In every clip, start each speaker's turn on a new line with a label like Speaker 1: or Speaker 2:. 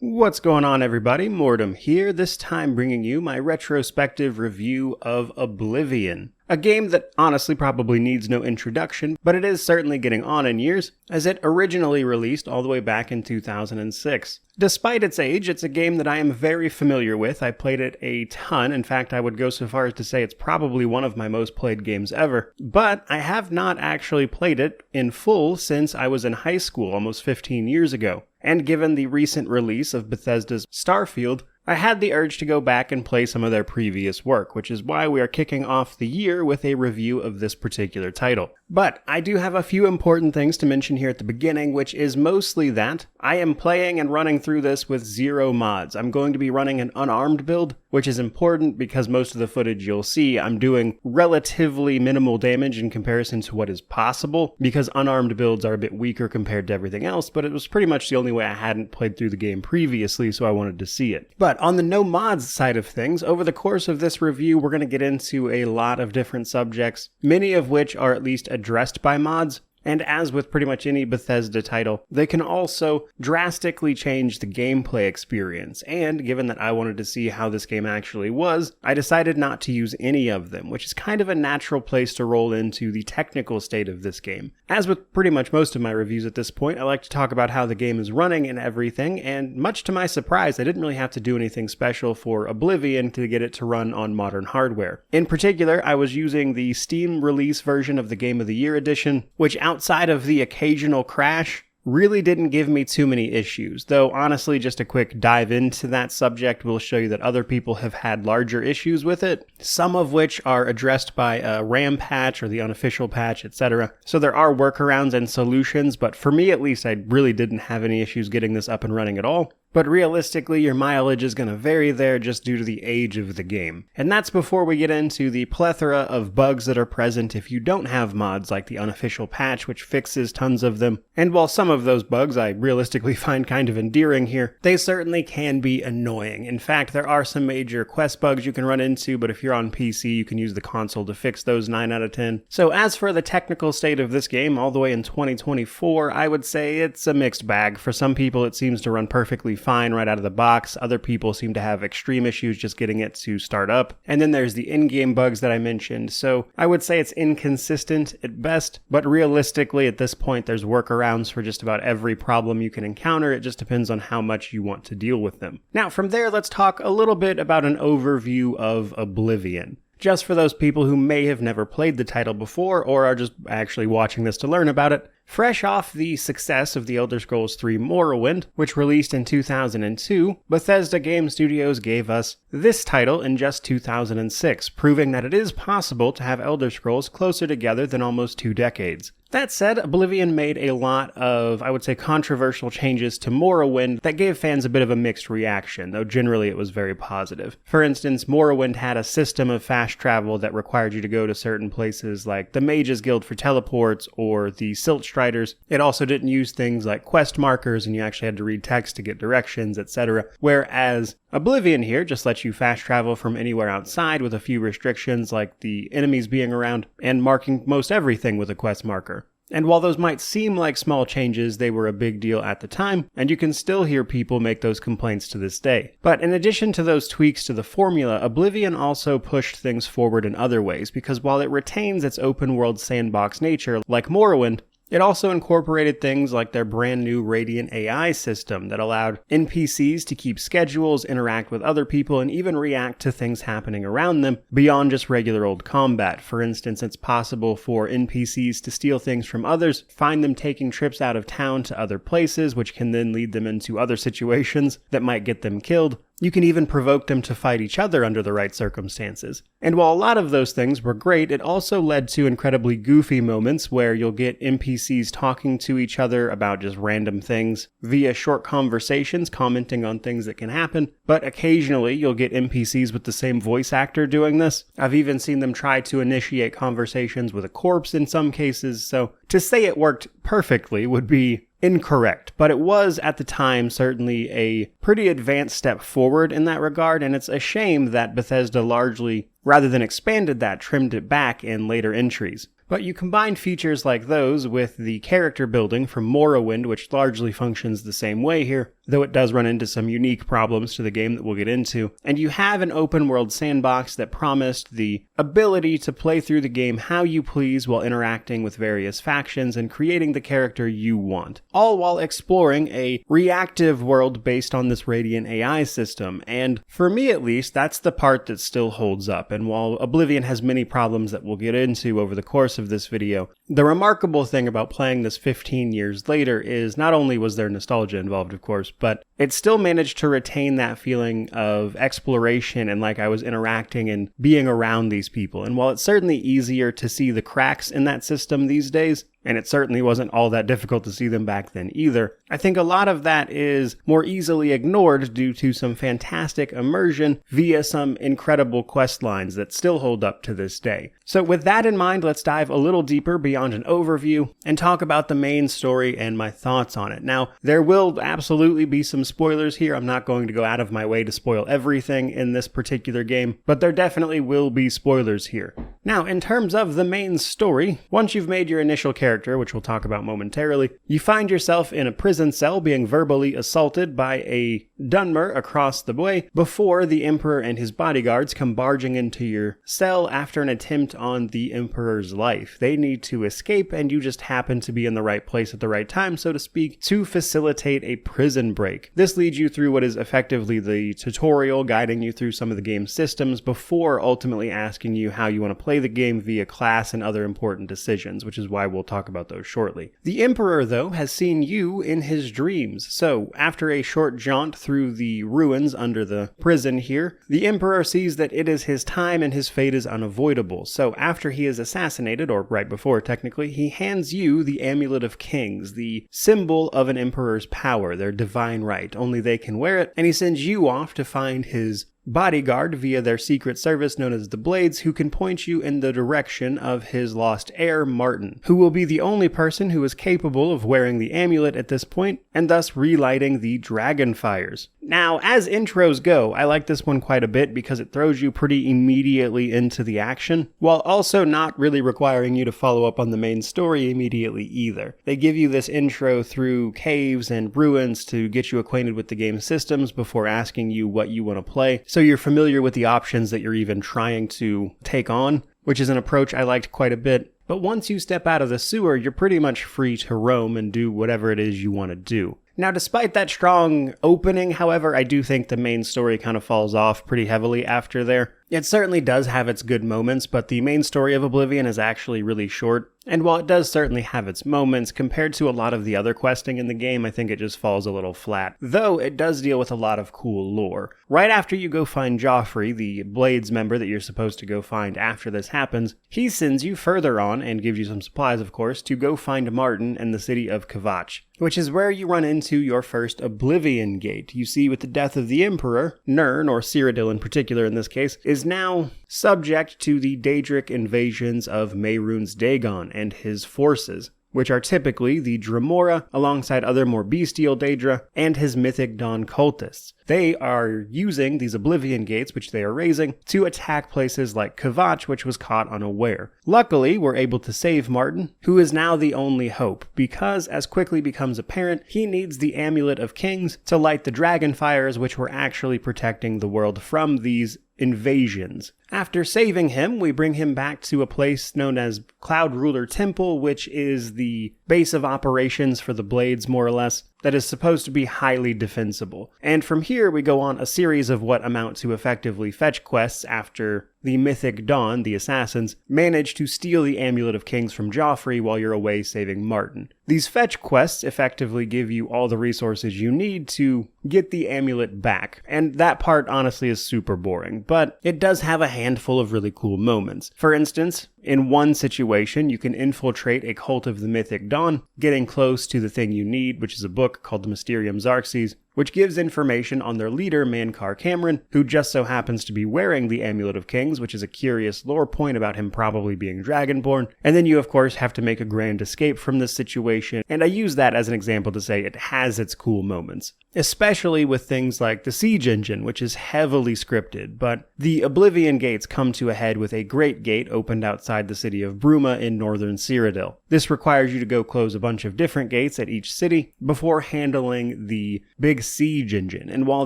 Speaker 1: What's going on, everybody? Mortem here, this time bringing you my retrospective review of Oblivion. A game that honestly probably needs no introduction, but it is certainly getting on in years, as it originally released all the way back in 2006. Despite its age, it's a game that I am very familiar with. I played it a ton. In fact, I would go so far as to say it's probably one of my most played games ever. But I have not actually played it in full since I was in high school almost 15 years ago. And given the recent release of Bethesda's Starfield, I had the urge to go back and play some of their previous work, which is why we are kicking off the year with a review of this particular title. But I do have a few important things to mention here at the beginning, which is mostly that I am playing and running through this with 0 mods. I'm going to be running an unarmed build, which is important because most of the footage you'll see, I'm doing relatively minimal damage in comparison to what is possible, because unarmed builds are a bit weaker compared to everything else, but it was pretty much the only way I hadn't played through the game previously, so I wanted to see it. But on the no mods side of things, over the course of this review, we're going to get into a lot of different subjects, many of which are at least addressed by mods. And as with pretty much any Bethesda title, they can also drastically change the gameplay experience. And given that I wanted to see how this game actually was, I decided not to use any of them, which is kind of a natural place to roll into the technical state of this game. As with pretty much most of my reviews at this point, I like to talk about how the game is running and everything, and much to my surprise, I didn't really have to do anything special for Oblivion to get it to run on modern hardware. In particular, I was using the Steam release version of the Game of the Year edition, which outside of the occasional crash, really didn't give me too many issues, though honestly just a quick dive into that subject will show you that other people have had larger issues with it, some of which are addressed by a RAM patch or the unofficial patch, etc. So there are workarounds and solutions, but for me at least, I really didn't have any issues getting this up and running at all. But realistically, your mileage is going to vary there just due to the age of the game. And that's before we get into the plethora of bugs that are present if you don't have mods like the unofficial patch, which fixes tons of them. And while some of those bugs I realistically find kind of endearing here, they certainly can be annoying. In fact, there are some major quest bugs you can run into, but if you're on PC, you can use the console to fix those 9 out of 10. So as for the technical state of this game, all the way in 2024, I would say it's a mixed bag. For some people, it seems to run perfectly fine right out of the box. Other people seem to have extreme issues just getting it to start up. And then there's the in-game bugs that I mentioned. So I would say it's inconsistent at best, but realistically at this point there's workarounds for just about every problem you can encounter. It just depends on how much you want to deal with them. Now from there, let's talk a little bit about an overview of Oblivion. Just for those people who may have never played the title before or are just actually watching this to learn about it, fresh off the success of The Elder Scrolls III Morrowind, which released in 2002, Bethesda Game Studios gave us this title in just 2006, proving that it is possible to have Elder Scrolls closer together than almost 2 decades. That said, Oblivion made a lot of, I would say, controversial changes to Morrowind that gave fans a bit of a mixed reaction, though generally it was very positive. For instance, Morrowind had a system of fast travel that required you to go to certain places like the Mages Guild for teleports or the Silt Striders. It also didn't use things like quest markers and you actually had to read text to get directions, etc. Whereas Oblivion here just lets you fast travel from anywhere outside with a few restrictions like the enemies being around and marking most everything with a quest marker. And while those might seem like small changes, they were a big deal at the time, and you can still hear people make those complaints to this day. But in addition to those tweaks to the formula, Oblivion also pushed things forward in other ways, because while it retains its open-world sandbox nature, like Morrowind, it also incorporated things like their brand new Radiant AI system that allowed NPCs to keep schedules, interact with other people, and even react to things happening around them beyond just regular old combat. For instance, it's possible for NPCs to steal things from others, find them taking trips out of town to other places, which can then lead them into other situations that might get them killed. You can even provoke them to fight each other under the right circumstances. And while a lot of those things were great, it also led to incredibly goofy moments where you'll get NPCs talking to each other about just random things via short conversations, commenting on things that can happen, but occasionally you'll get NPCs with the same voice actor doing this. I've even seen them try to initiate conversations with a corpse in some cases, so to say it worked perfectly would be incorrect, but it was at the time certainly a pretty advanced step forward in that regard, and it's a shame that Bethesda largely, rather than expanded that, trimmed it back in later entries. But you combine features like those with the character building from Morrowind, which largely functions the same way here, though it does run into some unique problems to the game that we'll get into. And you have an open world sandbox that promised the ability to play through the game how you please while interacting with various factions and creating the character you want, all while exploring a reactive world based on this Radiant AI system. And for me at least, that's the part that still holds up. And while Oblivion has many problems that we'll get into over the course of this video, the remarkable thing about playing this 15 years later is not only was there nostalgia involved, of course, but it still managed to retain that feeling of exploration and like I was interacting and being around these people. And while it's certainly easier to see the cracks in that system these days, and it certainly wasn't all that difficult to see them back then either, I think a lot of that is more easily ignored due to some fantastic immersion via some incredible quest lines that still hold up to this day. So with that in mind, let's dive a little deeper beyond an overview and talk about the main story and my thoughts on it. Now, there will absolutely be some spoilers here. I'm not going to go out of my way to spoil everything in this particular game, but there definitely will be spoilers here. Now, in terms of the main story, once you've made your initial character, which we'll talk about momentarily, you find yourself in a prison cell being verbally assaulted by a Dunmer across the way before the Emperor and his bodyguards come barging into your cell after an attempt on the Emperor's life. They need to escape, and you just happen to be in the right place at the right time, so to speak, to facilitate a prison break. This leads you through what is effectively the tutorial, guiding you through some of the game's systems before ultimately asking you how you want to play the game via class and other important decisions, which is why we'll talk about those shortly. The Emperor, though, has seen you in his dreams, so after a short jaunt through the ruins under the prison here, the Emperor sees that it is his time and his fate is unavoidable. So after he is assassinated, or right before technically, he hands you the Amulet of Kings, the symbol of an Emperor's power, their divine right. Only they can wear it, and he sends you off to find his bodyguard via their secret service known as the Blades, who can point you in the direction of his lost heir, Martin, who will be the only person who is capable of wearing the amulet at this point, and thus relighting the dragon fires. Now, as intros go, I like this one quite a bit because it throws you pretty immediately into the action, while also not really requiring you to follow up on the main story immediately either. They give you this intro through caves and ruins to get you acquainted with the game's systems before asking you what you want to play, so you're familiar with the options that you're even trying to take on, which is an approach I liked quite a bit. But once you step out of the sewer, you're pretty much free to roam and do whatever it is you want to do. Now, despite that strong opening, however, I do think the main story kind of falls off pretty heavily after there. It certainly does have its good moments, but the main story of Oblivion is actually really short. And while it does certainly have its moments, compared to a lot of the other questing in the game, I think it just falls a little flat. Though it does deal with a lot of cool lore. Right after you go find Joffrey, the Blades member that you're supposed to go find after this happens, he sends you further on, and gives you some supplies of course, to go find Martin in the city of Kvatch, which is where you run into your first Oblivion Gate. You see, with the death of the Emperor, Nirn, or Cyrodiil in particular in this case, is now subject to the Daedric invasions of Mehrunes Dagon and his forces, which are typically the Dremora, alongside other more bestial Daedra, and his Mythic Dawn cultists. They are using these Oblivion Gates, which they are raising, to attack places like Kvatch, which was caught unaware. Luckily, we're able to save Martin, who is now the only hope, because, as quickly becomes apparent, he needs the Amulet of Kings to light the dragon fires, which were actually protecting the world from these invasions. After saving him, we bring him back to a place known as Cloud Ruler Temple, which is the base of operations for the Blades, more or less, that is supposed to be highly defensible. And from here, we go on a series of what amount to effectively fetch quests after the Mythic Dawn, the assassins, manage to steal the Amulet of Kings from Joffrey while you're away saving Martin. These fetch quests effectively give you all the resources you need to get the amulet back, and that part honestly is super boring, but it does have a handful of really cool moments. For instance, in one situation, you can infiltrate a cult of the Mythic Dawn, getting close to the thing you need, which is a book called the Mysterium Xarxes, which gives information on their leader, Mankar Cameron, who just so happens to be wearing the Amulet of Kings, which is a curious lore point about him probably being Dragonborn. And then you, of course, have to make a grand escape from this situation, and I use that as an example to say it has its cool moments. Especially with things like the Siege Engine, which is heavily scripted, but the Oblivion Gates come to a head with a great gate opened outside the city of Bruma in northern Cyrodiil. This requires you to go close a bunch of different gates at each city before handling the big siege engine. And while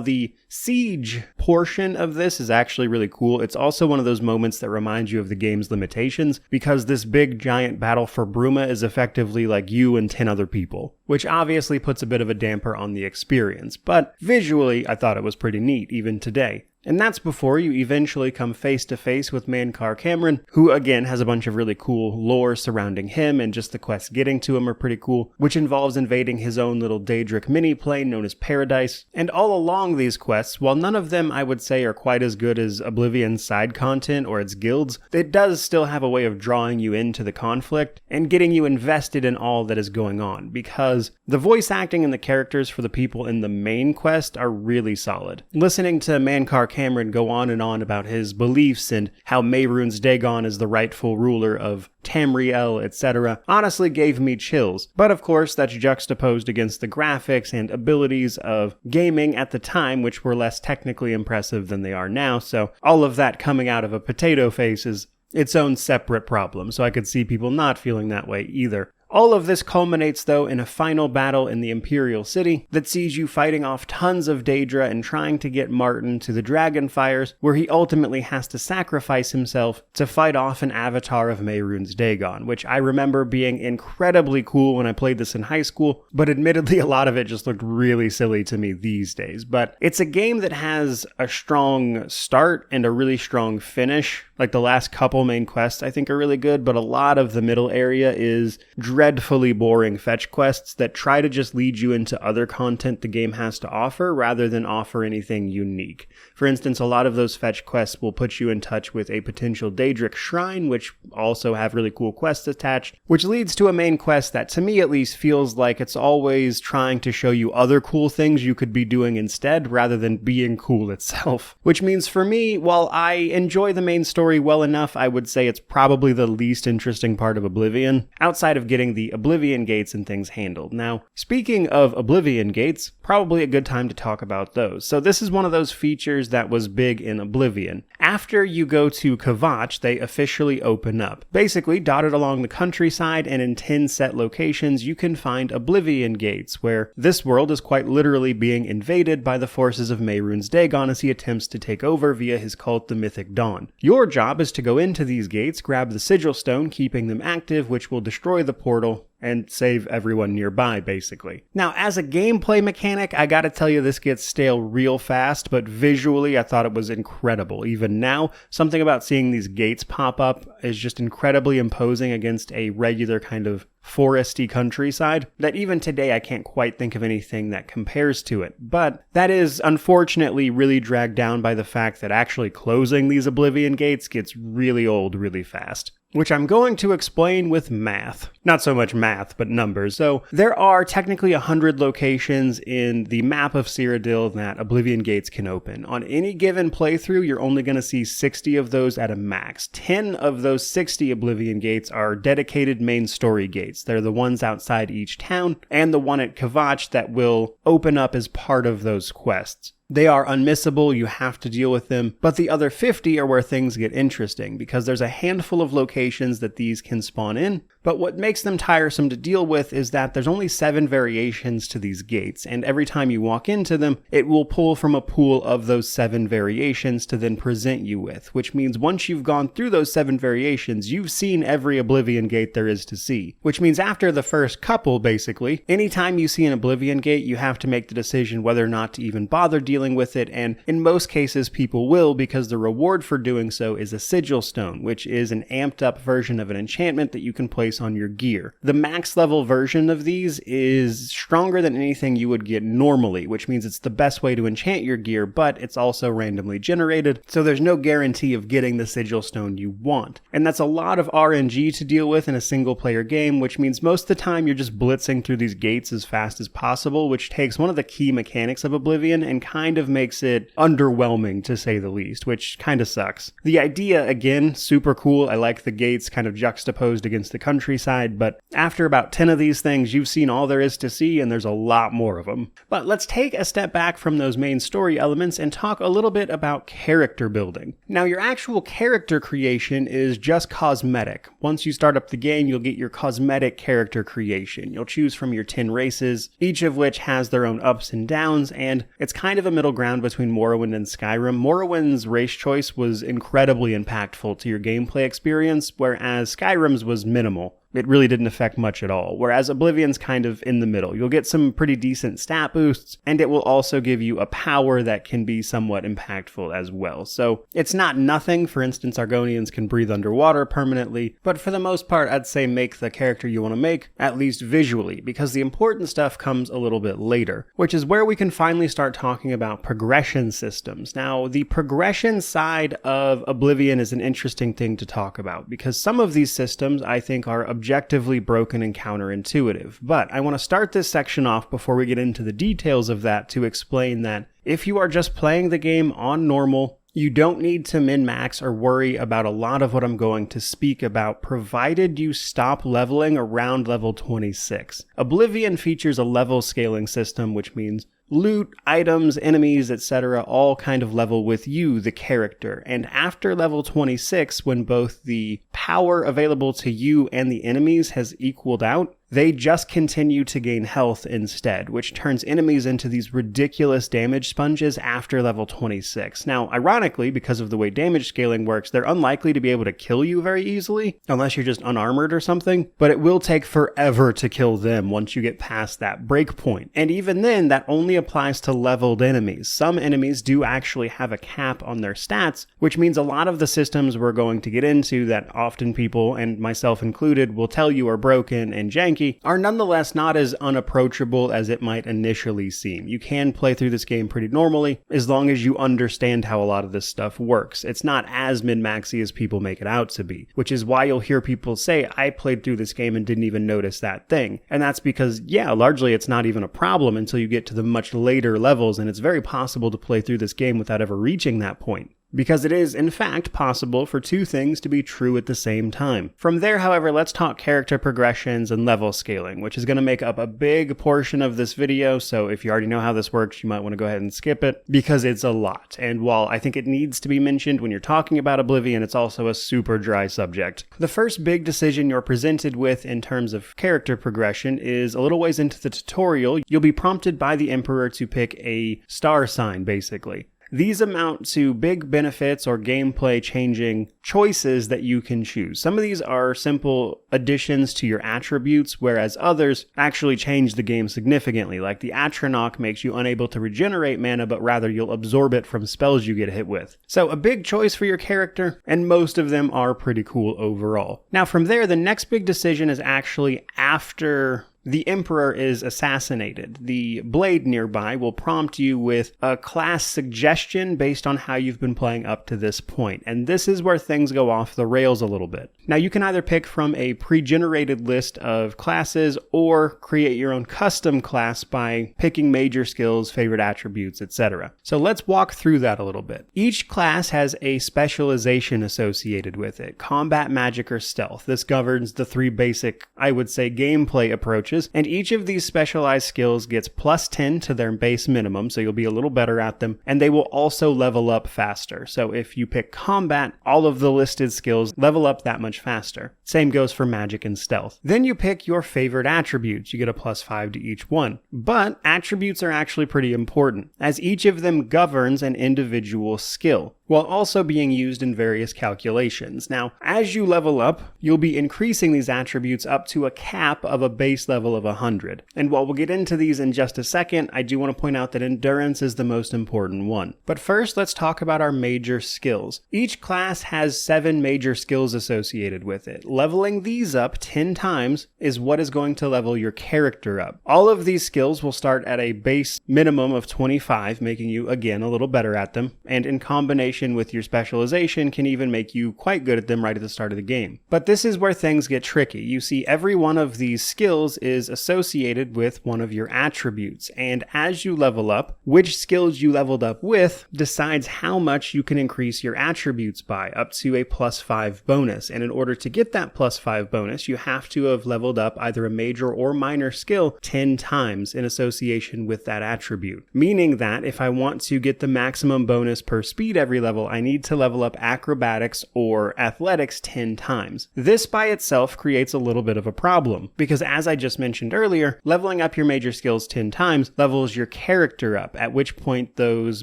Speaker 1: the siege portion of this is actually really cool, it's also one of those moments that reminds you of the game's limitations, because this big giant battle for Bruma is effectively like you and 10 other people, which obviously puts a bit of a damper on the experience. But visually, I thought it was pretty neat, even today. And that's before you eventually come face to face with Mankar Cameron, who again has a bunch of really cool lore surrounding him, and just the quests getting to him are pretty cool, which involves invading his own little Daedric mini-plane known as Paradise. And all along these quests, while none of them I would say are quite as good as Oblivion's side content or its guilds, it does still have a way of drawing you into the conflict and getting you invested in all that is going on, because the voice acting and the characters for the people in the main quest are really solid. Listening to Mankar Cameron go on and on about his beliefs and how Mehrunes Dagon is the rightful ruler of Tamriel, etc., honestly gave me chills. But of course, that's juxtaposed against the graphics and abilities of gaming at the time, which were less technically impressive than they are now, so all of that coming out of a potato face is its own separate problem, so I could see people not feeling that way either. All of this culminates, though, in a final battle in the Imperial City that sees you fighting off tons of Daedra and trying to get Martin to the Dragonfires, where he ultimately has to sacrifice himself to fight off an avatar of Mehrunes Dagon, which I remember being incredibly cool when I played this in high school, but admittedly a lot of it just looked really silly to me these days. But it's a game that has a strong start and a really strong finish. Like the last couple main quests I think are really good, but a lot of the middle area is dreadfully boring fetch quests that try to just lead you into other content the game has to offer rather than offer anything unique. For instance, a lot of those fetch quests will put you in touch with a potential Daedric shrine, which also have really cool quests attached, which leads to a main quest that to me at least feels like it's always trying to show you other cool things you could be doing instead rather than being cool itself. Which means for me, while I enjoy the main story well enough, I would say it's probably the least interesting part of Oblivion, outside of getting the Oblivion Gates and things handled. Now, speaking of Oblivion Gates, probably a good time to talk about those. So this is one of those features that was big in Oblivion. After you go to Kvatch, they officially open up. Basically, dotted along the countryside and in 10 set locations, you can find Oblivion Gates, where this world is quite literally being invaded by the forces of Mehrunes Dagon as he attempts to take over via his cult, the Mythic Dawn. Your job is to go into these gates, grab the sigil stone, keeping them active, which will destroy the portal and save everyone nearby, basically. Now, as a gameplay mechanic, I gotta tell you this gets stale real fast, but visually I thought it was incredible. Even now, something about seeing these gates pop up is just incredibly imposing against a regular kind of foresty countryside that even today I can't quite think of anything that compares to it. But that is unfortunately really dragged down by the fact that actually closing these Oblivion Gates gets really old really fast, which I'm going to explain with math. Not so much math, but numbers. So there are technically 100 locations in the map of Cyrodiil that Oblivion Gates can open. On any given playthrough, you're only going to see 60 of those at a max. 10 of those 60 Oblivion Gates are dedicated main story gates. They're the ones outside each town, and the one at Kvatch that will open up as part of those quests. They are unmissable, you have to deal with them, but the other 50 are where things get interesting, because there's a handful of locations that these can spawn in, but what makes them tiresome to deal with is that there's only 7 variations to these gates, and every time you walk into them, it will pull from a pool of those 7 variations to then present you with, which means once you've gone through those 7 variations, you've seen every Oblivion Gate there is to see, which means after the first couple, basically, anytime you see an Oblivion Gate, you have to make the decision whether or not to even bother dealing with it, and in most cases people will, because the reward for doing so is a sigil stone, which is an amped up version of an enchantment that you can place on your gear. The max level version of these is stronger than anything you would get normally, which means it's the best way to enchant your gear, but it's also randomly generated, so there's no guarantee of getting the sigil stone you want. And that's a lot of RNG to deal with in a single player game, which means most of the time you're just blitzing through these gates as fast as possible, which takes one of the key mechanics of Oblivion and kind of makes it underwhelming, to say the least, which kind of sucks. The idea, again, super cool. I like the gates kind of juxtaposed against the countryside, but after about 10 of these things, you've seen all there is to see, and there's a lot more of them. But let's take a step back from those main story elements and talk a little bit about character building. Now, your actual character creation is just cosmetic. Once you start up the game, you'll get your cosmetic character creation. You'll choose from your 10 races, each of which has their own ups and downs, and it's kind of a middle ground between Morrowind and Skyrim. Morrowind's race choice was incredibly impactful to your gameplay experience, whereas Skyrim's was minimal. It really didn't affect much at all, whereas Oblivion's kind of in the middle. You'll get some pretty decent stat boosts, and it will also give you a power that can be somewhat impactful as well. So it's not nothing. For instance, Argonians can breathe underwater permanently, but for the most part, I'd say make the character you want to make, at least visually, because the important stuff comes a little bit later, which is where we can finally start talking about progression systems. Now, the progression side of Oblivion is an interesting thing to talk about, because some of these systems I think are objectively broken and counterintuitive. But I want to start this section off before we get into the details of that to explain that if you are just playing the game on normal, you don't need to min-max or worry about a lot of what I'm going to speak about, provided you stop leveling around level 26. Oblivion features a level scaling system, which means loot, items, enemies, etc. all kind of level with you, the character. And after level 26, when both the power available to you and the enemies has equaled out, they just continue to gain health instead, which turns enemies into these ridiculous damage sponges after level 26. Now, ironically, because of the way damage scaling works, they're unlikely to be able to kill you very easily, unless you're just unarmored or something, but it will take forever to kill them once you get past that breakpoint. And even then, that only applies to leveled enemies. Some enemies do actually have a cap on their stats, which means a lot of the systems we're going to get into that often people, and myself included, will tell you are broken and janky, are nonetheless not as unapproachable as it might initially seem. You can play through this game pretty normally, as long as you understand how a lot of this stuff works. It's not as min-maxy as people make it out to be, which is why you'll hear people say, I played through this game and didn't even notice that thing. And that's because, yeah, largely it's not even a problem until you get to the much later levels, and it's very possible to play through this game without ever reaching that point. Because it is, in fact, possible for two things to be true at the same time. From there, however, let's talk character progressions and level scaling, which is going to make up a big portion of this video, so if you already know how this works, you might want to go ahead and skip it, because it's a lot. And while I think it needs to be mentioned when you're talking about Oblivion, it's also a super dry subject. The first big decision you're presented with in terms of character progression is a little ways into the tutorial. You'll be prompted by the Emperor to pick a star sign, basically. These amount to big benefits or gameplay changing choices that you can choose. Some of these are simple additions to your attributes, whereas others actually change the game significantly, like the Atronach makes you unable to regenerate mana, but rather you'll absorb it from spells you get hit with. So a big choice for your character, and most of them are pretty cool overall. Now from there, the next big decision is actually after the Emperor is assassinated. The blade nearby will prompt you with a class suggestion based on how you've been playing up to this point, and this is where things go off the rails a little bit. Now you can either pick from a pre-generated list of classes or create your own custom class by picking major skills, favorite attributes, etc. So let's walk through that a little bit. Each class has a specialization associated with it: combat, magic, or stealth. This governs the three basic, I would say, gameplay approaches, and each of these specialized skills gets plus 10 to their base minimum, so you'll be a little better at them, and they will also level up faster. So if you pick combat, all of the listed skills level up that much faster. Same goes for magic and stealth. Then you pick your favorite attributes. You get a plus 5 to each one. But attributes are actually pretty important, as each of them governs an individual skill, while also being used in various calculations. Now, as you level up, you'll be increasing these attributes up to a cap of a base level of 100. And while we'll get into these in just a second, I do want to point out that endurance is the most important one. But first, let's talk about our major skills. Each class has 7 major skills associated with it. Leveling these up 10 times is what is going to level your character up. All of these skills will start at a base minimum of 25, making you, again, a little better at them, and in combination association with your specialization can even make you quite good at them right at the start of the game. But this is where things get tricky. You see, every one of these skills is associated with one of your attributes, and as you level up, which skills you leveled up with decides how much you can increase your attributes by, up to a +5 bonus. And in order to get that +5 bonus, you have to have leveled up either a major or minor skill 10 times in association with that attribute. Meaning that if I want to get the maximum bonus per speed every level, I need to level up acrobatics or athletics 10 times. This by itself creates a little bit of a problem, because as I just mentioned earlier, leveling up your major skills 10 times levels your character up, at which point those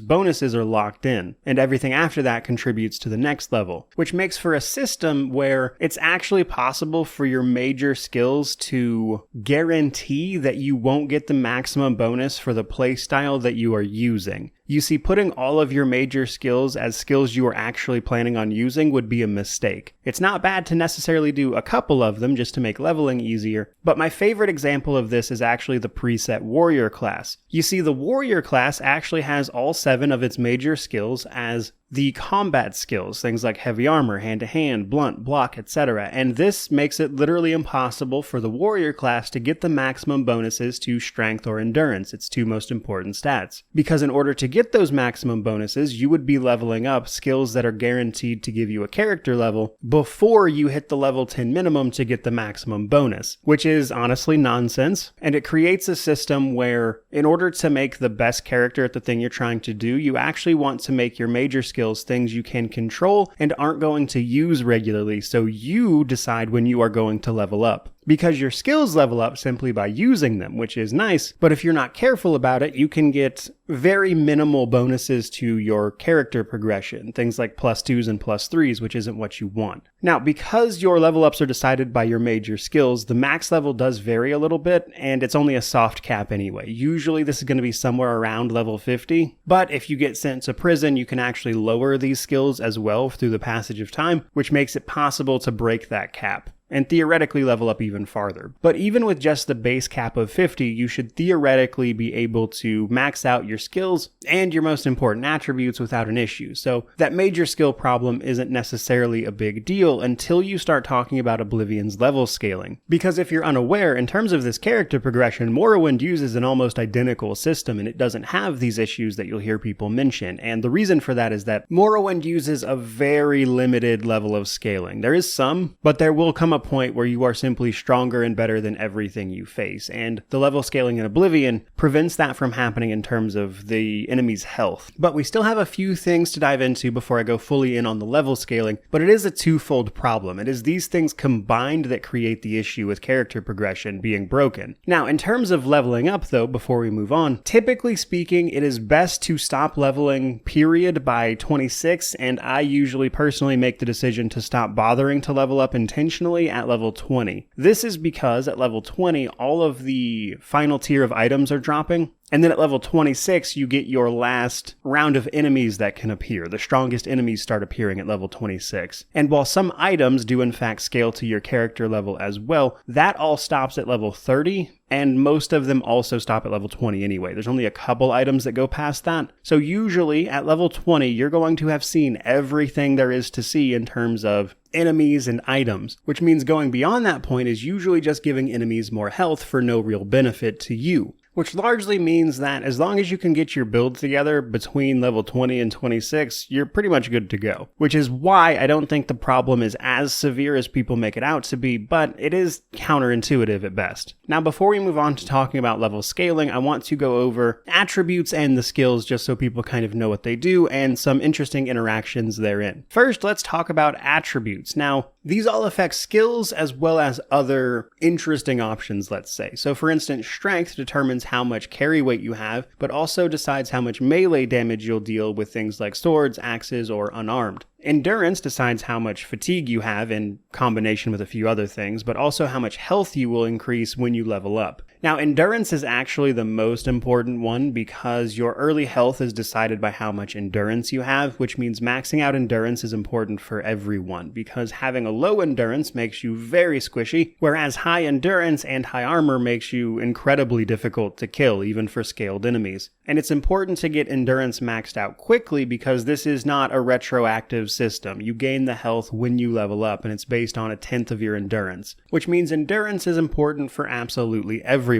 Speaker 1: bonuses are locked in, and everything after that contributes to the next level, which makes for a system where it's actually possible for your major skills to guarantee that you won't get the maximum bonus for the playstyle that you are using. You see, putting all of your major skills as skills you are actually planning on using would be a mistake. It's not bad to necessarily do a couple of them just to make leveling easier, but my favorite example of this is actually the preset warrior class. You see, the warrior class actually has all 7 of its major skills as the combat skills, things like heavy armor, hand-to-hand, blunt, block, etc. And this makes it literally impossible for the warrior class to get the maximum bonuses to strength or endurance, its 2 most important stats. Because in order to get those maximum bonuses, you would be leveling up skills that are guaranteed to give you a character level before you hit the level 10 minimum to get the maximum bonus, which is honestly nonsense. And it creates a system where in order to make the best character at the thing you're trying to do, you actually want to make your major skills things you can control and aren't going to use regularly, so you decide when you are going to level up. Because your skills level up simply by using them, which is nice, but if you're not careful about it, you can get very minimal bonuses to your character progression, things like +2s and +3s, which isn't what you want. Now, because your level ups are decided by your major skills, the max level does vary a little bit, and it's only a soft cap anyway. Usually this is going to be somewhere around level 50, but if you get sent to prison, you can actually lower these skills as well through the passage of time, which makes it possible to break that cap and theoretically level up even farther. But even with just the base cap of 50, you should theoretically be able to max out your skills and your most important attributes without an issue. So that major skill problem isn't necessarily a big deal until you start talking about Oblivion's level scaling. Because if you're unaware, in terms of this character progression, Morrowind uses an almost identical system and it doesn't have these issues that you'll hear people mention. And the reason for that is that Morrowind uses a very limited level of scaling. There is some, but there will come a point where you are simply stronger and better than everything you face, and the level scaling in Oblivion prevents that from happening in terms of the enemy's health. But we still have a few things to dive into before I go fully in on the level scaling, but it is a twofold problem. It is these things combined that create the issue with character progression being broken. Now, in terms of leveling up though, before we move on, typically speaking, it is best to stop leveling period by 26, and I usually personally make the decision to stop bothering to level up intentionally at level 20. This is because at level 20, all of the final tier of items are dropping, and then at level 26, you get your last round of enemies that can appear. The strongest enemies start appearing at level 26. And while some items do in fact scale to your character level as well, that all stops at level 30, and most of them also stop at level 20 anyway. There's only a couple items that go past that. So usually at level 20, you're going to have seen everything there is to see in terms of enemies and items, which means going beyond that point is usually just giving enemies more health for no real benefit to you. Which largely means that as long as you can get your build together between level 20 and 26, you're pretty much good to go. Which is why I don't think the problem is as severe as people make it out to be, but it is counterintuitive at best. Now, before we move on to talking about level scaling, I want to go over attributes and the skills just so people kind of know what they do and some interesting interactions therein. First, let's talk about attributes. Now, these all affect skills as well as other interesting options, let's say. So for instance, strength determines how much carry weight you have, but also decides how much melee damage you'll deal with things like swords, axes, or unarmed. Endurance decides how much fatigue you have in combination with a few other things, but also how much health you will increase when you level up. Now, endurance is actually the most important one because your early health is decided by how much endurance you have, which means maxing out endurance is important for everyone because having a low endurance makes you very squishy, whereas high endurance and high armor makes you incredibly difficult to kill, even for scaled enemies. And it's important to get endurance maxed out quickly because this is not a retroactive system. You gain the health when you level up, and it's based on 1/10 of your endurance, which means endurance is important for absolutely everybody.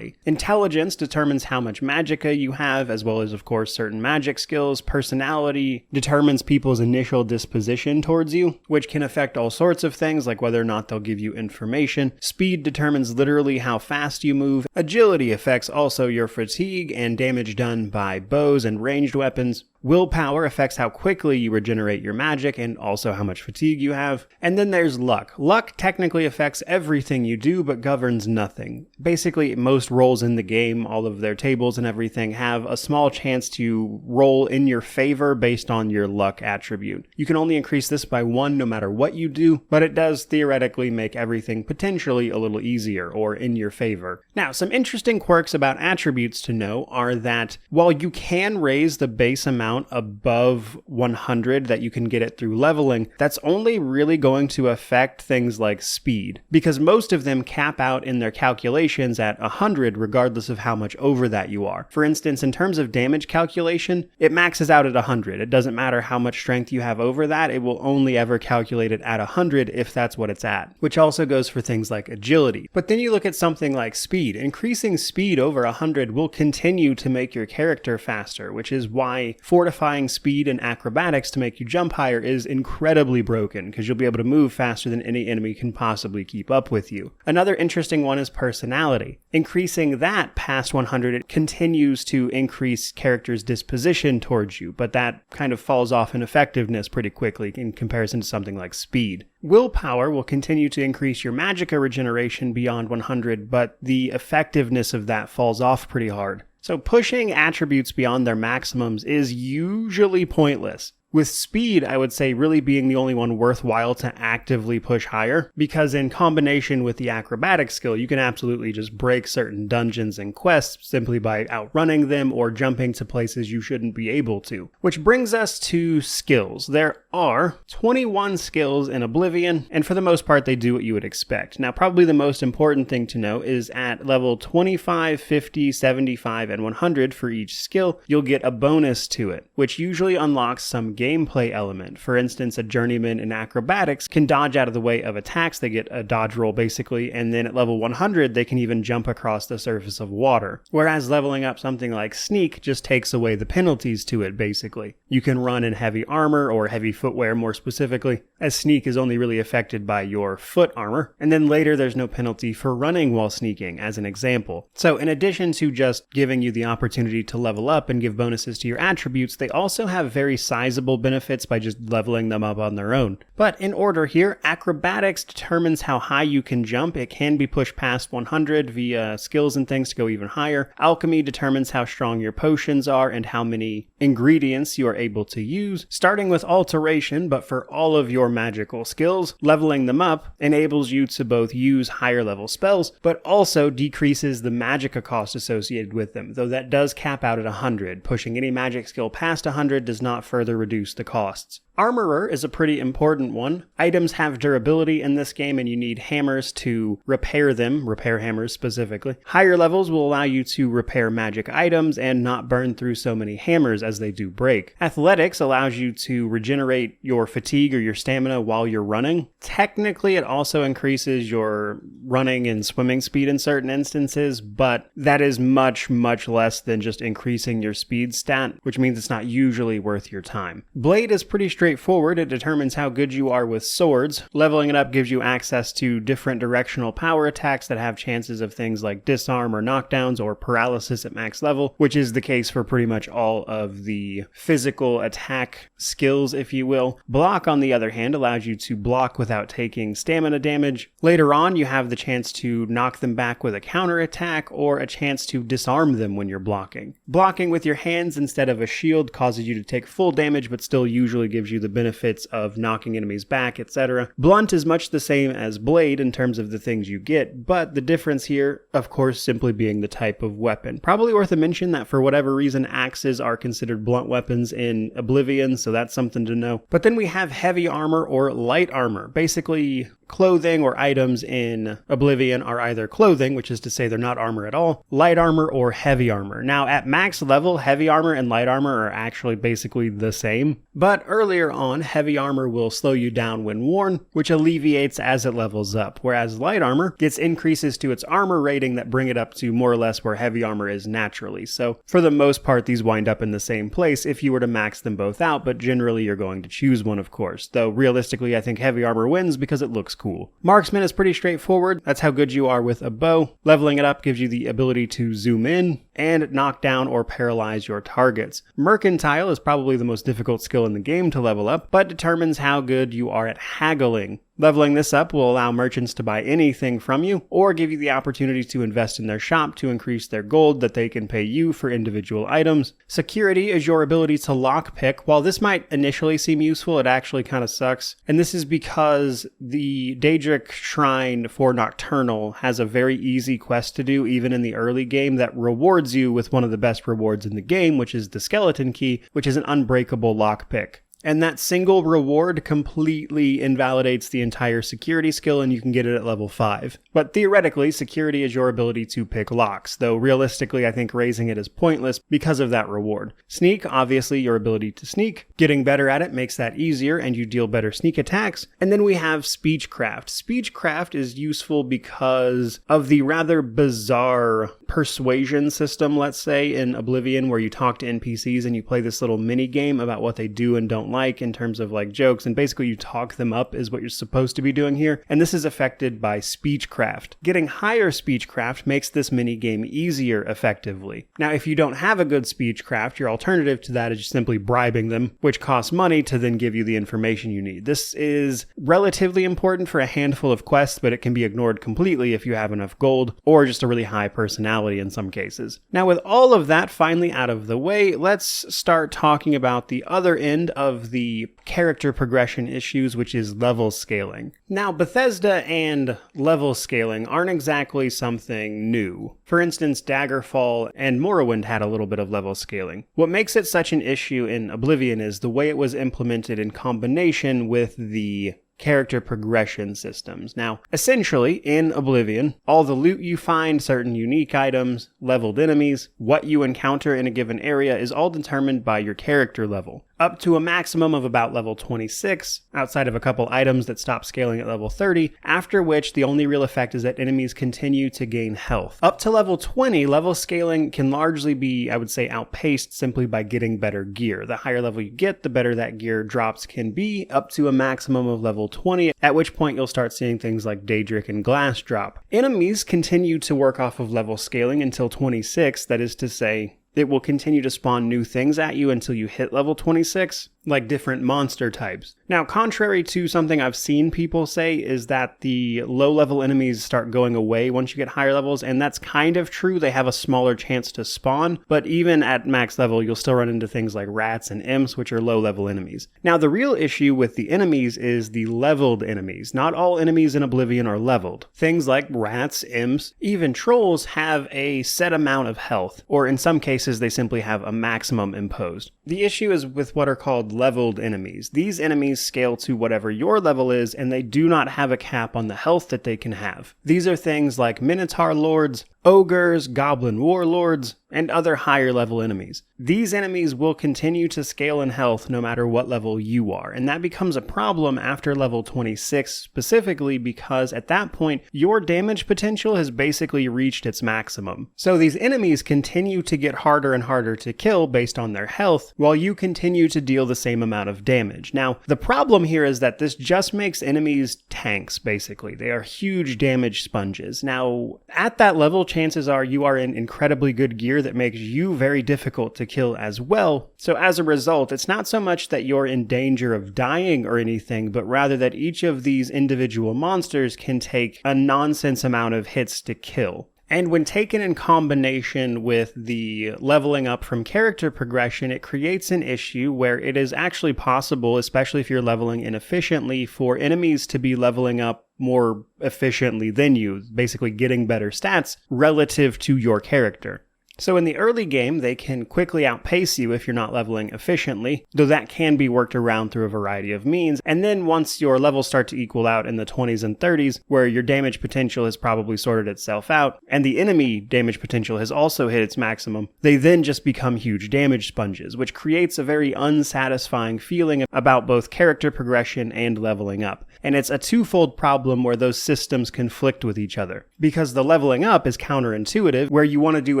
Speaker 1: Intelligence determines how much magicka you have, as well as, of course, certain magic skills. Personality determines people's initial disposition towards you, which can affect all sorts of things, like whether or not they'll give you information. Speed determines literally how fast you move. Agility affects also your fatigue and damage done by bows and ranged weapons. Willpower affects how quickly you regenerate your magic and also how much fatigue you have. And then there's luck. Luck technically affects everything you do but governs nothing. Basically, most rolls in the game, all of their tables and everything, have a small chance to roll in your favor based on your luck attribute. You can only increase this by 1 no matter what you do, but it does theoretically make everything potentially a little easier or in your favor. Now, some interesting quirks about attributes to know are that while you can raise the base amount above 100 that you can get it through leveling, that's only really going to affect things like speed, because most of them cap out in their calculations at 100 regardless of how much over that you are. For instance, in terms of damage calculation, it maxes out at 100. It doesn't matter how much strength you have over that, it will only ever calculate it at 100 if that's what it's at, which also goes for things like agility. But then you look at something like speed. Increasing speed over 100 will continue to make your character faster, which is why fortifying speed and acrobatics to make you jump higher is incredibly broken, because you'll be able to move faster than any enemy can possibly keep up with you. Another interesting one is personality. Increasing that past 100, it continues to increase characters' disposition towards you, but that kind of falls off in effectiveness pretty quickly in comparison to something like speed. Willpower will continue to increase your magicka regeneration beyond 100, but the effectiveness of that falls off pretty hard. So pushing attributes beyond their maximums is usually pointless. With speed, I would say really being the only one worthwhile to actively push higher, because in combination with the acrobatic skill, you can absolutely just break certain dungeons and quests simply by outrunning them or jumping to places you shouldn't be able to. Which brings us to skills. There are 21 skills in Oblivion, and for the most part they do what you would expect. Now, probably the most important thing to know is at level 25, 50, 75, and 100 for each skill, you'll get a bonus to it, which usually unlocks some gameplay element. For instance, a journeyman in acrobatics can dodge out of the way of attacks. They get a dodge roll basically, and then at level 100 they can even jump across the surface of water. Whereas leveling up something like sneak just takes away the penalties to it basically. You can run in heavy armor or heavy footwear more specifically, as sneak is only really affected by your foot armor, and then later there's no penalty for running while sneaking as an example. So in addition to just giving you the opportunity to level up and give bonuses to your attributes, they also have very sizable benefits by just leveling them up on their own. But in order here, acrobatics determines how high you can jump. It can be pushed past 100 via skills and things to go even higher. Alchemy determines how strong your potions are and how many ingredients you are able to use, starting with alteration, but for all of your magical skills, leveling them up enables you to both use higher level spells, but also decreases the magicka cost associated with them, though that does cap out at 100. Pushing any magic skill past 100 does not further reduce the costs. Armorer is a pretty important one. Items have durability in this game and you need hammers to repair them, repair hammers specifically. Higher levels will allow you to repair magic items and not burn through so many hammers as they do break. Athletics allows you to regenerate your fatigue or your stamina while you're running. Technically, it also increases your running and swimming speed in certain instances, but that is much, much less than just increasing your speed stat, which means it's not usually worth your time. Blade is pretty straightforward. It determines how good you are with swords. Leveling it up gives you access to different directional power attacks that have chances of things like disarm or knockdowns or paralysis at max level, which is the case for pretty much all of the physical attack skills, if you will. Block, on the other hand, allows you to block without taking stamina damage. Later on, you have the chance to knock them back with a counter attack or a chance to disarm them when you're blocking. Blocking with your hands instead of a shield causes you to take full damage, but still usually gives you the benefits of knocking enemies back, etc. Blunt is much the same as Blade in terms of the things you get, but the difference here, of course, simply being the type of weapon. Probably worth a mention that for whatever reason, axes are considered blunt weapons in Oblivion, so that's something to know. But then we have heavy armor or light armor. Basically, clothing or items in Oblivion are either clothing, which is to say they're not armor at all, light armor, or heavy armor. Now, at max level, heavy armor and light armor are actually basically the same, but earlier on, heavy armor will slow you down when worn, which alleviates as it levels up, whereas light armor gets increases to its armor rating that bring it up to more or less where heavy armor is naturally. So, for the most part, these wind up in the same place if you were to max them both out, but generally you're going to choose one, of course. Though, realistically, I think heavy armor wins because it looks cool. Marksman is pretty straightforward. That's how good you are with a bow. Leveling it up gives you the ability to zoom in and knock down or paralyze your targets. Mercantile is probably the most difficult skill in the game to level up, but determines how good you are at haggling. Leveling this up will allow merchants to buy anything from you, or give you the opportunity to invest in their shop to increase their gold that they can pay you for individual items. Security is your ability to lockpick. While this might initially seem useful, it actually kind of sucks. And this is because the Daedric Shrine for Nocturnal has a very easy quest to do, even in the early game, that rewards you with one of the best rewards in the game, which is the Skeleton Key, which is an unbreakable lockpick. And that single reward completely invalidates the entire security skill, and you can get it at level 5. But theoretically, security is your ability to pick locks, though realistically I think raising it is pointless because of that reward. Sneak, obviously your ability to sneak. Getting better at it makes that easier, and you deal better sneak attacks. And then we have Speechcraft. Speechcraft is useful because of the rather bizarre persuasion system, let's say, in Oblivion, where you talk to NPCs and you play this little mini game about what they do and don't like in terms of like jokes, and basically you talk them up is what you're supposed to be doing here, and this is affected by Speechcraft. Getting higher Speechcraft makes this mini game easier effectively. Now, if you don't have a good Speechcraft, your alternative to that is just simply bribing them, which costs money to then give you the information you need. This is relatively important for a handful of quests, but it can be ignored completely if you have enough gold, or just a really high personality in some cases. Now, with all of that finally out of the way, let's start talking about the other end of the character progression issues, which is level scaling. Now, Bethesda and level scaling aren't exactly something new. For instance, Daggerfall and Morrowind had a little bit of level scaling. What makes it such an issue in Oblivion is the way it was implemented in combination with the character progression systems. Now, essentially, in Oblivion, all the loot you find, certain unique items, leveled enemies, what you encounter in a given area is all determined by your character level. Up to a maximum of about level 26, outside of a couple items that stop scaling at level 30, after which the only real effect is that enemies continue to gain health. Up to level 20, level scaling can largely be, I would say, outpaced simply by getting better gear. The higher level you get, the better that gear drops can be, up to a maximum of level 20, at which point you'll start seeing things like Daedric and Glass drop. Enemies continue to work off of level scaling until 26, that is to say, it will continue to spawn new things at you until you hit level 26, like different monster types. Now, contrary to something I've seen people say, is that the low-level enemies start going away once you get higher levels, and that's kind of true. They have a smaller chance to spawn, but even at max level, you'll still run into things like rats and imps, which are low-level enemies. Now, the real issue with the enemies is the leveled enemies. Not all enemies in Oblivion are leveled. Things like rats, imps, even trolls have a set amount of health, or in some cases, they simply have a maximum imposed. The issue is with what are called leveled enemies. These enemies scale to whatever your level is, and they do not have a cap on the health that they can have. These are things like Minotaur Lords, ogres, goblin warlords, and other higher level enemies. These enemies will continue to scale in health no matter what level you are, and that becomes a problem after level 26 specifically because at that point, your damage potential has basically reached its maximum. So these enemies continue to get harder and harder to kill based on their health, while you continue to deal the same amount of damage. Now, the problem here is that this just makes enemies tanks, basically. They are huge damage sponges. Now, at that level, chances are you are in incredibly good gear that makes you very difficult to kill as well. So as a result, it's not so much that you're in danger of dying or anything, but rather that each of these individual monsters can take a nonsense amount of hits to kill. And when taken in combination with the leveling up from character progression, it creates an issue where it is actually possible, especially if you're leveling inefficiently, for enemies to be leveling up more efficiently than you, basically getting better stats relative to your character. So in the early game, they can quickly outpace you if you're not leveling efficiently, though that can be worked around through a variety of means. And then once your levels start to equal out in the 20s and 30s, where your damage potential has probably sorted itself out, and the enemy damage potential has also hit its maximum, they then just become huge damage sponges, which creates a very unsatisfying feeling about both character progression and leveling up. And it's a twofold problem where those systems conflict with each other. Because the leveling up is counterintuitive, where you want to do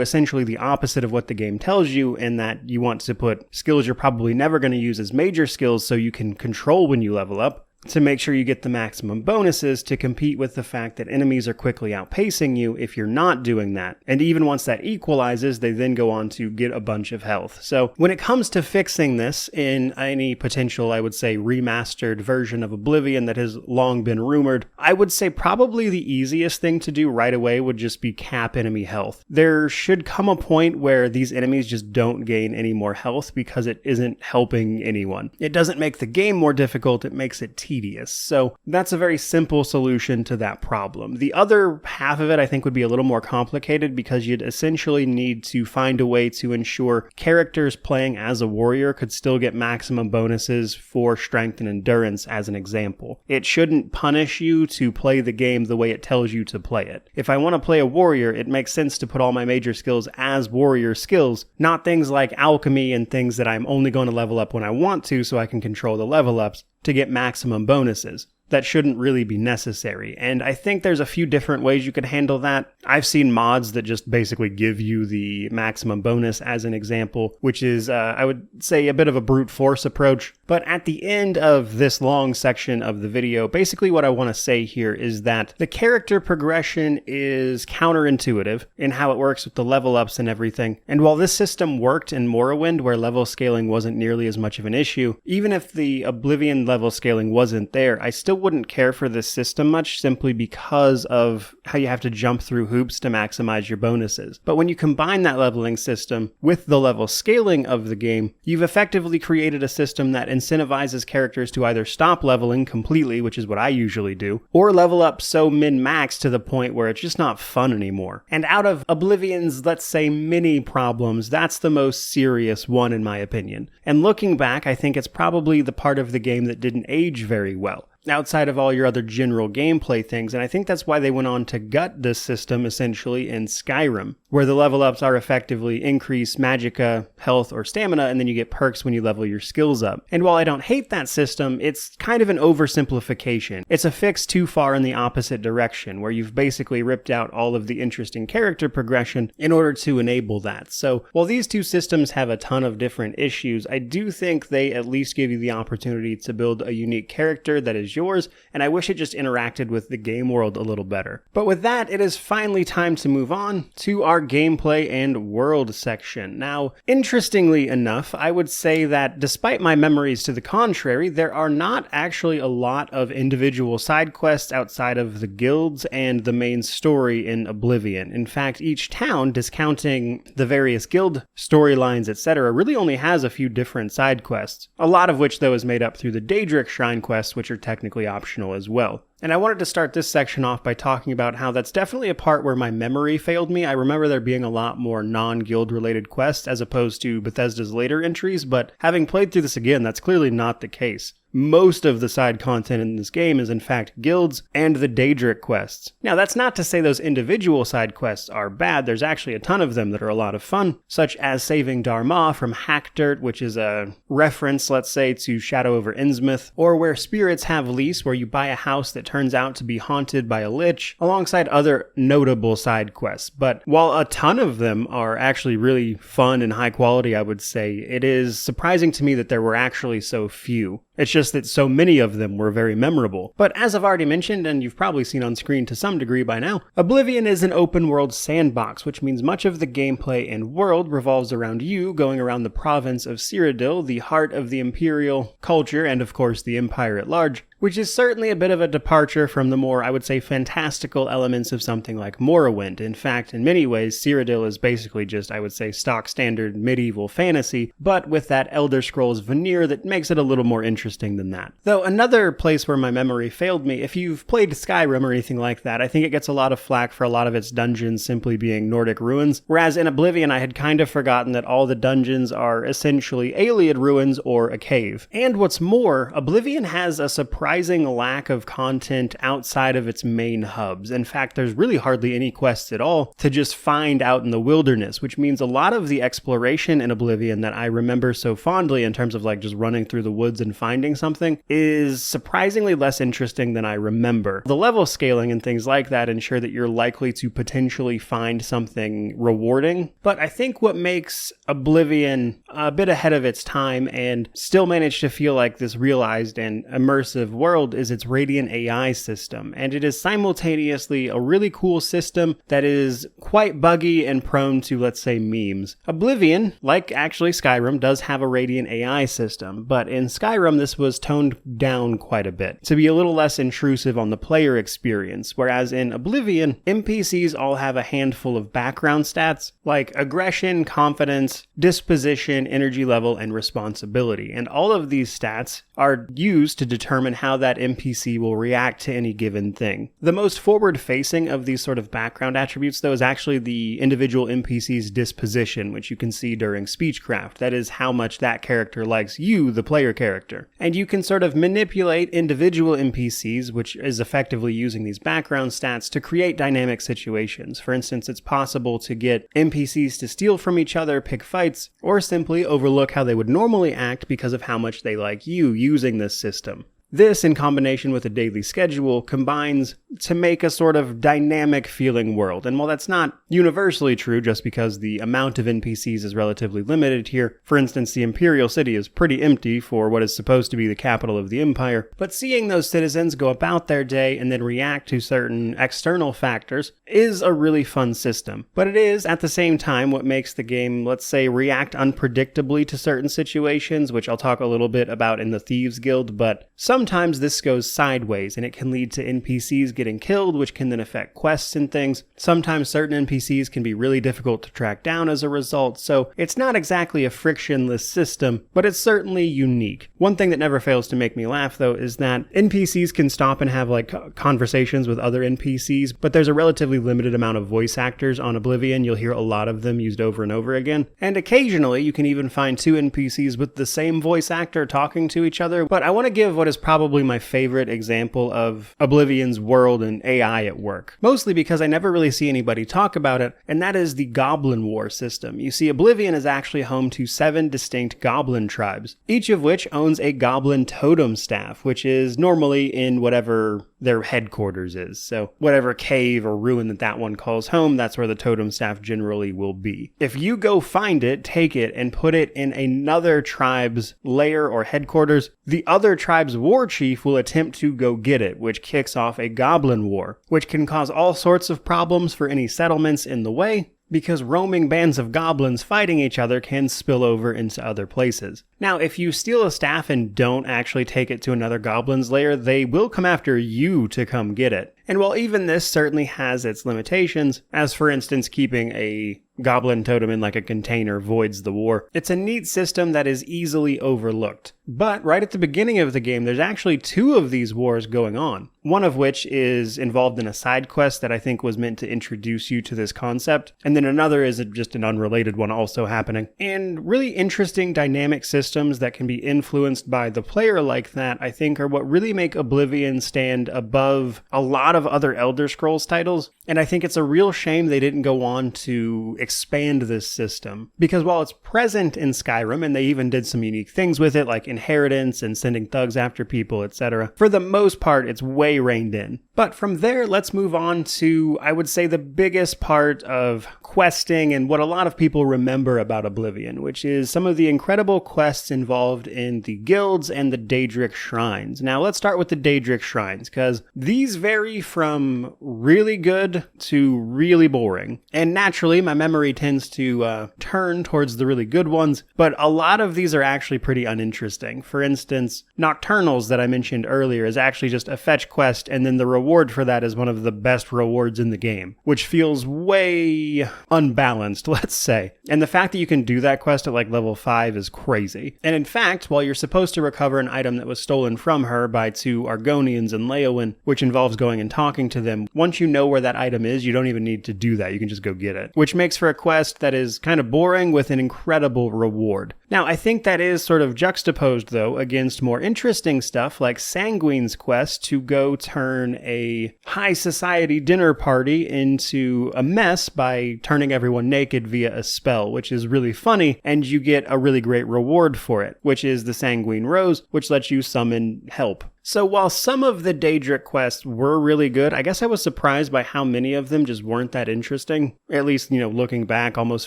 Speaker 1: essentially the opposite of what the game tells you, in that you want to put skills you're probably never going to use as major skills so you can control when you level up, to make sure you get the maximum bonuses to compete with the fact that enemies are quickly outpacing you if you're not doing that. And even once that equalizes, they then go on to get a bunch of health. So when it comes to fixing this in any potential, I would say, remastered version of Oblivion that has long been rumored, I would say probably the easiest thing to do right away would just be cap enemy health. There should come a point where these enemies just don't gain any more health because it isn't helping anyone. It doesn't make the game more difficult, it makes it tedious. So that's a very simple solution to that problem. The other half of it, I think, would be a little more complicated, because you'd essentially need to find a way to ensure characters playing as a warrior could still get maximum bonuses for strength and endurance, as an example. It shouldn't punish you to play the game the way it tells you to play it. If I want to play a warrior, it makes sense to put all my major skills as warrior skills, not things like alchemy and things that I'm only going to level up when I want to so I can control the level ups to get maximum bonuses. That shouldn't really be necessary. And I think there's a few different ways you could handle that. I've seen mods that just basically give you the maximum bonus as an example, which is, I would say, a bit of a brute force approach. But at the end of this long section of the video, basically what I want to say here is that the character progression is counterintuitive in how it works with the level ups and everything. And while this system worked in Morrowind, where level scaling wasn't nearly as much of an issue, even if the Oblivion level scaling wasn't there, I still wouldn't care for this system much, simply because of how you have to jump through hoops to maximize your bonuses. But when you combine that leveling system with the level scaling of the game, you've effectively created a system that incentivizes characters to either stop leveling completely, which is what I usually do, or level up so min-max to the point where it's just not fun anymore. And out of Oblivion's, let's say, mini problems, that's the most serious one in my opinion. And looking back, I think it's probably the part of the game that didn't age very well, outside of all your other general gameplay things, and I think that's why they went on to gut this system essentially in Skyrim, where the level ups are effectively increase magicka, health, or stamina, and then you get perks when you level your skills up. And while I don't hate that system, it's kind of an oversimplification. It's a fix too far in the opposite direction, where you've basically ripped out all of the interesting character progression in order to enable that. So while these two systems have a ton of different issues, I do think they at least give you the opportunity to build a unique character that is yours, and I wish it just interacted with the game world a little better. But with that, it is finally time to move on to our gameplay and world section. Now, interestingly enough, I would say that despite my memories to the contrary, there are not actually a lot of individual side quests outside of the guilds and the main story in Oblivion. In fact, each town, discounting the various guild storylines, etc., really only has a few different side quests, a lot of which, though, is made up through the Daedric Shrine quests, which are technically optional as well. And I wanted to start this section off by talking about how that's definitely a part where my memory failed me. I remember there being a lot more non-guild related quests as opposed to Bethesda's later entries, but having played through this again, that's clearly not the case. Most of the side content in this game is in fact guilds and the Daedric quests. Now, that's not to say those individual side quests are bad. There's actually a ton of them that are a lot of fun, such as saving Dharma from Hackdirt, which is a reference, let's say, to Shadow over Innsmouth, or Where Spirits Have Lease, where you buy a house that turns out to be haunted by a lich, alongside other notable side quests. But while a ton of them are actually really fun and high quality, I would say, it is surprising to me that there were actually so few. It's just that so many of them were very memorable. But as I've already mentioned, and you've probably seen on screen to some degree by now, Oblivion is an open world sandbox, which means much of the gameplay and world revolves around you going around the province of Cyrodiil, the heart of the Imperial culture, and of course the Empire at large, which is certainly a bit of a departure from the more, I would say, fantastical elements of something like Morrowind. In fact, in many ways, Cyrodiil is basically just, I would say, stock standard medieval fantasy, but with that Elder Scrolls veneer that makes it a little more interesting than that. Though another place where my memory failed me, if you've played Skyrim or anything like that, I think it gets a lot of flack for a lot of its dungeons simply being Nordic ruins, whereas in Oblivion I had kind of forgotten that all the dungeons are essentially Ayleid ruins or a cave. And what's more, Oblivion has a surprising lack of content outside of its main hubs. In fact, there's really hardly any quests at all to just find out in the wilderness, which means a lot of the exploration in Oblivion that I remember so fondly in terms of like just running through the woods and finding something is surprisingly less interesting than I remember. The level scaling and things like that ensure that you're likely to potentially find something rewarding, but I think what makes Oblivion a bit ahead of its time and still manage to feel like this realized and immersive world is its Radiant AI system, and it is simultaneously a really cool system that is quite buggy and prone to, let's say, memes. Oblivion, like actually Skyrim, does have a Radiant AI system, but in Skyrim this was toned down quite a bit to be a little less intrusive on the player experience, whereas in Oblivion, NPCs all have a handful of background stats like aggression, confidence, disposition, energy level, and responsibility, and all of these stats are used to determine how that NPC will react to any given thing. The most forward-facing of these sort of background attributes, though, is actually the individual NPC's disposition, which you can see during Speechcraft. That is how much that character likes you, the player character. And you can sort of manipulate individual NPCs, which is effectively using these background stats to create dynamic situations. For instance, it's possible to get NPCs to steal from each other, pick fights, or simply overlook how they would normally act because of how much they like you using this system. This, in combination with a daily schedule, combines to make a sort of dynamic feeling world. And while that's not universally true just because the amount of NPCs is relatively limited here, for instance, the Imperial City is pretty empty for what is supposed to be the capital of the Empire, but seeing those citizens go about their day and then react to certain external factors is a really fun system. But it is, at the same time, what makes the game, let's say, react unpredictably to certain situations, which I'll talk a little bit about in the Thieves Guild, but sometimes this goes sideways and it can lead to NPCs getting killed, which can then affect quests and things. Sometimes certain NPCs can be really difficult to track down as a result, so it's not exactly a frictionless system, but it's certainly unique. One thing that never fails to make me laugh, though, is that NPCs can stop and have like conversations with other NPCs, but there's a relatively limited amount of voice actors on Oblivion. You'll hear a lot of them used over and over again, and occasionally you can even find two NPCs with the same voice actor talking to each other. But I want to give what is probably my favorite example of Oblivion's world and AI at work, mostly because I never really see anybody talk about it, and that is the Goblin War system. You see, Oblivion is actually home to 7 distinct goblin tribes, each of which owns a goblin totem staff, which is normally in whatever their headquarters is. So whatever cave or ruin that one calls home, that's where the totem staff generally will be. If you go find it, take it, and put it in another tribe's lair or headquarters, the other tribe's war chief will attempt to go get it, which kicks off a goblin war, which can cause all sorts of problems for any settlements in the way, because roaming bands of goblins fighting each other can spill over into other places. Now, if you steal a staff and don't actually take it to another goblin's lair, they will come after you to come get it. And while even this certainly has its limitations, as for instance keeping a goblin totem in like a container voids the war, it's a neat system that is easily overlooked. But right at the beginning of the game, there's actually 2 of these wars going on. One of which is involved in a side quest that I think was meant to introduce you to this concept, and then another is just an unrelated one also happening. And really interesting dynamic systems that can be influenced by the player like that, I think, are what really make Oblivion stand above a lot of other Elder Scrolls titles, and I think it's a real shame they didn't go on to expand this system. Because while it's present in Skyrim, and they even did some unique things with it, like inheritance and sending thugs after people, etc., for the most part, it's way reined in. But from there, let's move on to, I would say, the biggest part of questing and what a lot of people remember about Oblivion, which is some of the incredible quests involved in the guilds and the Daedric shrines. Now, let's start with the Daedric shrines, because these vary from really good to really boring. And naturally, my memory tends to turn towards the really good ones, but a lot of these are actually pretty uninteresting. For instance, Nocturnals that I mentioned earlier is actually just a fetch quest, and then the reward for that is one of the best rewards in the game, which feels way unbalanced, let's say. And the fact that you can do that quest at like level 5 is crazy. And in fact, while you're supposed to recover an item that was stolen from her by 2 Argonians in Leowen, which involves going and talking to them, once you know where that item is, you don't even need to do that. You can just go get it, which makes for a quest that is kind of boring with an incredible reward. Now, I think that is sort of juxtaposed, though, against more interesting stuff like Sanguine's quest to go turn a high society dinner party into a mess by turning everyone naked via a spell, which is really funny, and you get a really great reward for it, which is the Sanguine Rose, which lets you summon help. So while some of the Daedric quests were really good, I guess I was surprised by how many of them just weren't that interesting. At least, looking back almost